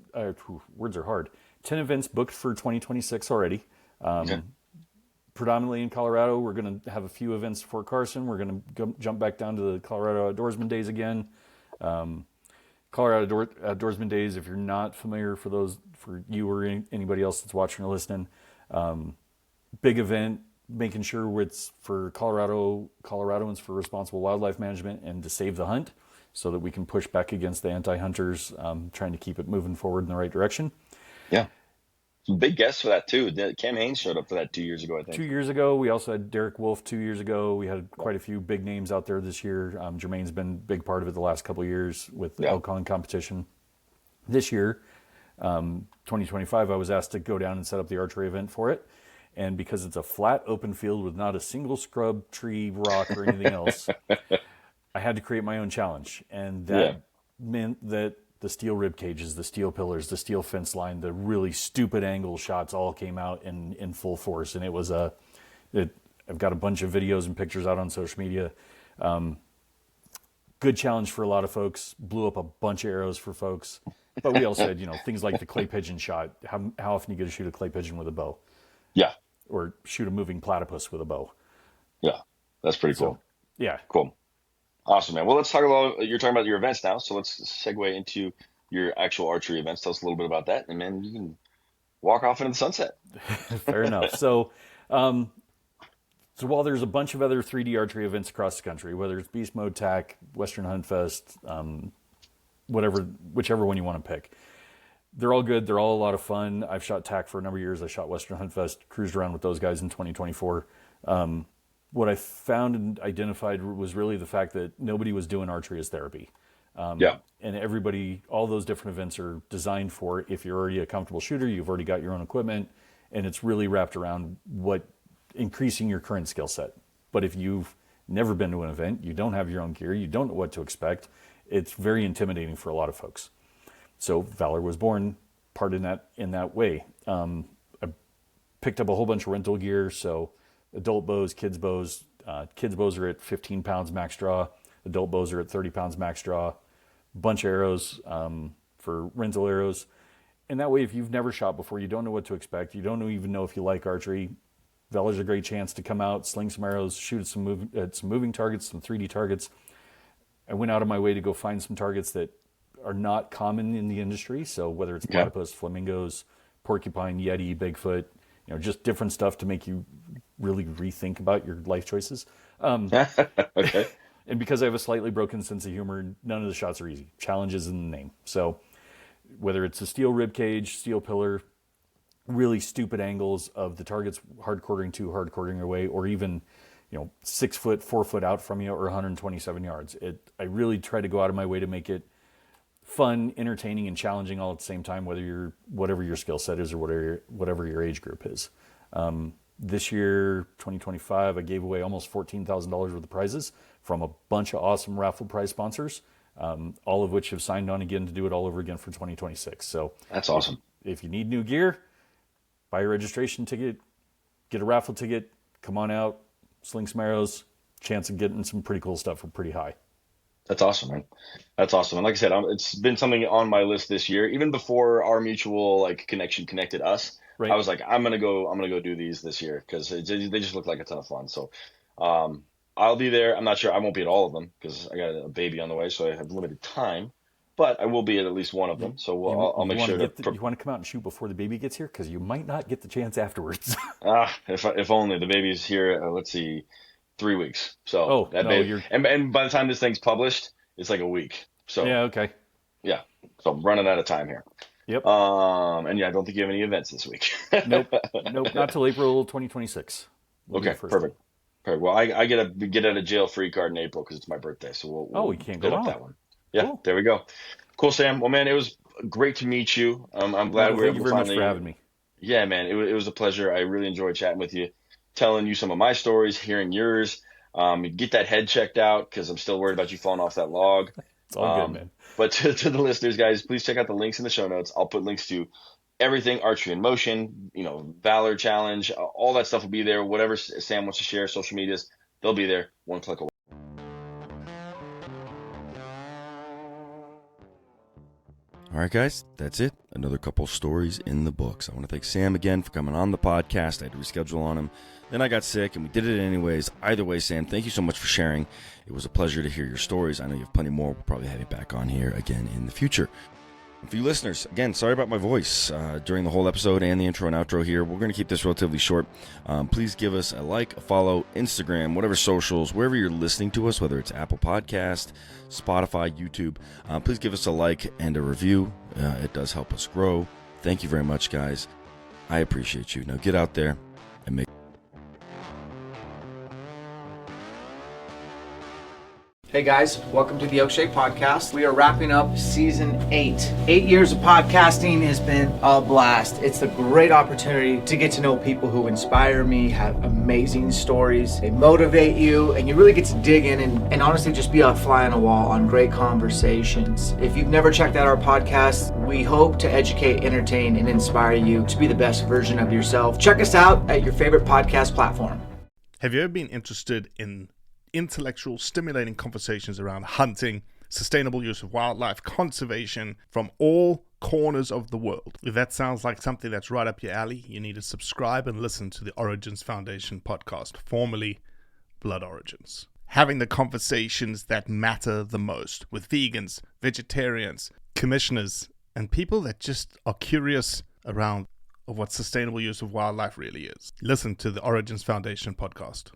Words are hard. 10 events booked for 2026 already. Predominantly in Colorado. We're going to have a few events for Carson. We're going to jump back down to the Colorado Outdoorsman Days again. Colorado Outdoorsman Days. If you're not familiar, for you or anybody else that's watching or listening, big event, making sure it's for Coloradoans for responsible wildlife management and to save the hunt, so that we can push back against the anti-hunters, trying to keep it moving forward in the right direction. Yeah. Some big guests for that too. Cam Haines showed up for that 2 years ago, I think. 2 years ago. We also had Derek Wolf 2 years ago. We had quite a few big names out there this year. Jermaine's been a big part of it the last couple of years with the elk calling competition. This year, 2025, I was asked to go down and set up the archery event for it. And because it's a flat open field with not a single scrub, tree, rock, or anything else, I had to create my own challenge. And that meant that the steel rib cages, the steel pillars, the steel fence line, the really stupid angle shots all came out in full force. And it was I've got a bunch of videos and pictures out on social media. Good challenge for a lot of folks, blew up a bunch of arrows for folks. But we also had, things like the clay pigeon shot. How often do you get to shoot a clay pigeon with a bow? Yeah. Or shoot a moving platypus with a bow. Yeah. That's pretty cool. So, yeah. Cool. Awesome, man. Well, let's talk about, you're talking about your events now, so let's segue into your actual archery events. Tell us a little bit about that, and then you can walk off into the sunset. Fair enough. So while there's a bunch of other 3D archery events across the country, whether it's Beast Mode, TAC, Western Hunt Fest, whichever one you want to pick, they're all good. They're all a lot of fun. I've shot TAC for a number of years. I shot Western Hunt Fest, cruised around with those guys in 2024. What I found and identified was really the fact that nobody was doing archery as therapy. And all those different events are designed for, if you're already a comfortable shooter, you've already got your own equipment, and it's really wrapped around increasing your current skill set. But if you've never been to an event, you don't have your own gear, you don't know what to expect, it's very intimidating for a lot of folks. So Valor was born part in that way. I picked up a whole bunch of rental gear, so adult bows, kids bows. Kids bows are at 15 pounds max draw. Adult bows are at 30 pounds max draw. Bunch of arrows for rental arrows. And that way, if you've never shot before, you don't know what to expect, you don't even know if you like archery, Valor's a great chance to come out, sling some arrows, shoot at some moving targets, some 3D targets. I went out of my way to go find some targets that are not common in the industry. So whether it's platypus, flamingos, porcupine, yeti, Bigfoot, just different stuff to make you really rethink about your life choices. Okay. And because I have a slightly broken sense of humor, none of the shots are easy. Challenge is in the name. So whether it's a steel rib cage, steel pillar, really stupid angles of the targets hard quartering away, or even 6 foot, 4 foot out from you, or 127 yards. I really try to go out of my way to make it fun, entertaining, and challenging all at the same time, whatever your skill set is or whatever your age group is. This year, 2025, I gave away almost $14,000 worth of prizes from a bunch of awesome raffle prize sponsors, all of which have signed on again to do it all over again for 2026. So that's awesome. If you need new gear, buy a registration ticket, get a raffle ticket, come on out, sling some arrows, chance of getting some pretty cool stuff for pretty high. That's awesome, man. That's awesome. And like I said, it's been something on my list this year, even before our mutual connection connected us. Right. I was like, I'm gonna go do these this year because they just look like a ton of fun. So I'll be there. I'm not sure. I won't be at all of them because I got a baby on the way, so I have limited time. But I will be at least one of them. So I'll make sure to. You want to come out and shoot before the baby gets here because you might not get the chance afterwards. If only the baby's here. Let's see, 3 weeks. So and by the time this thing's published, it's like a week. So yeah, okay. Yeah. So I'm running out of time here. Yep. And I don't think you have any events this week. Nope, not till April 2026. Okay, perfect. Well, I get a get out of jail free card in April because it's my birthday, so we'll you can't go wrong. That one. Yeah, cool. There we go. Cool, Sam. Well, man, it was great to meet you. I'm glad we were able to finally. Thank you very much for having me. Yeah, man, it was a pleasure. I really enjoyed chatting with you, telling you some of my stories, hearing yours. Get that head checked out because I'm still worried about you falling off that log. It's all good, man. But to the listeners, guys, please check out the links in the show notes. I'll put links to everything Archery in Motion, Valor Challenge, all that stuff will be there. Whatever Sam wants to share, social medias, they'll be there. One click away. All right, guys, that's it. another couple stories in the books. I want to thank Sam again for coming on the podcast. I had to reschedule on him. Then I got sick, and we did it anyways. Either way, Sam, thank you so much for sharing. It was a pleasure to hear your stories. I know you have plenty more. We'll probably have you back on here again in the future. And for you listeners, again, sorry about my voice during the whole episode and the intro and outro here. We're going to keep this relatively short. Please give us a like, a follow, Instagram, whatever socials, wherever you're listening to us, whether it's Apple Podcast, Spotify, YouTube. Please give us a like and a review. It does help us grow. Thank you very much, guys. I appreciate you. Now get out there and make... Hey guys, welcome to the Oakshake Podcast. We are wrapping up season 8. 8 years of podcasting has been a blast. It's a great opportunity to get to know people who inspire me, have amazing stories, they motivate you, and you really get to dig in and honestly just be a fly on the wall on great conversations. If you've never checked out our podcast, we hope to educate, entertain, and inspire you to be the best version of yourself. Check us out at your favorite podcast platform. Have you ever been interested in intellectual, stimulating conversations around hunting, sustainable use of wildlife, conservation from all corners of the world? If that sounds like something that's right up your alley, you need to subscribe and listen to the Origins Foundation podcast, formerly Blood Origins. Having the conversations that matter the most with vegans, vegetarians, commissioners, and people that just are curious around what sustainable use of wildlife really is. Listen to the Origins Foundation podcast.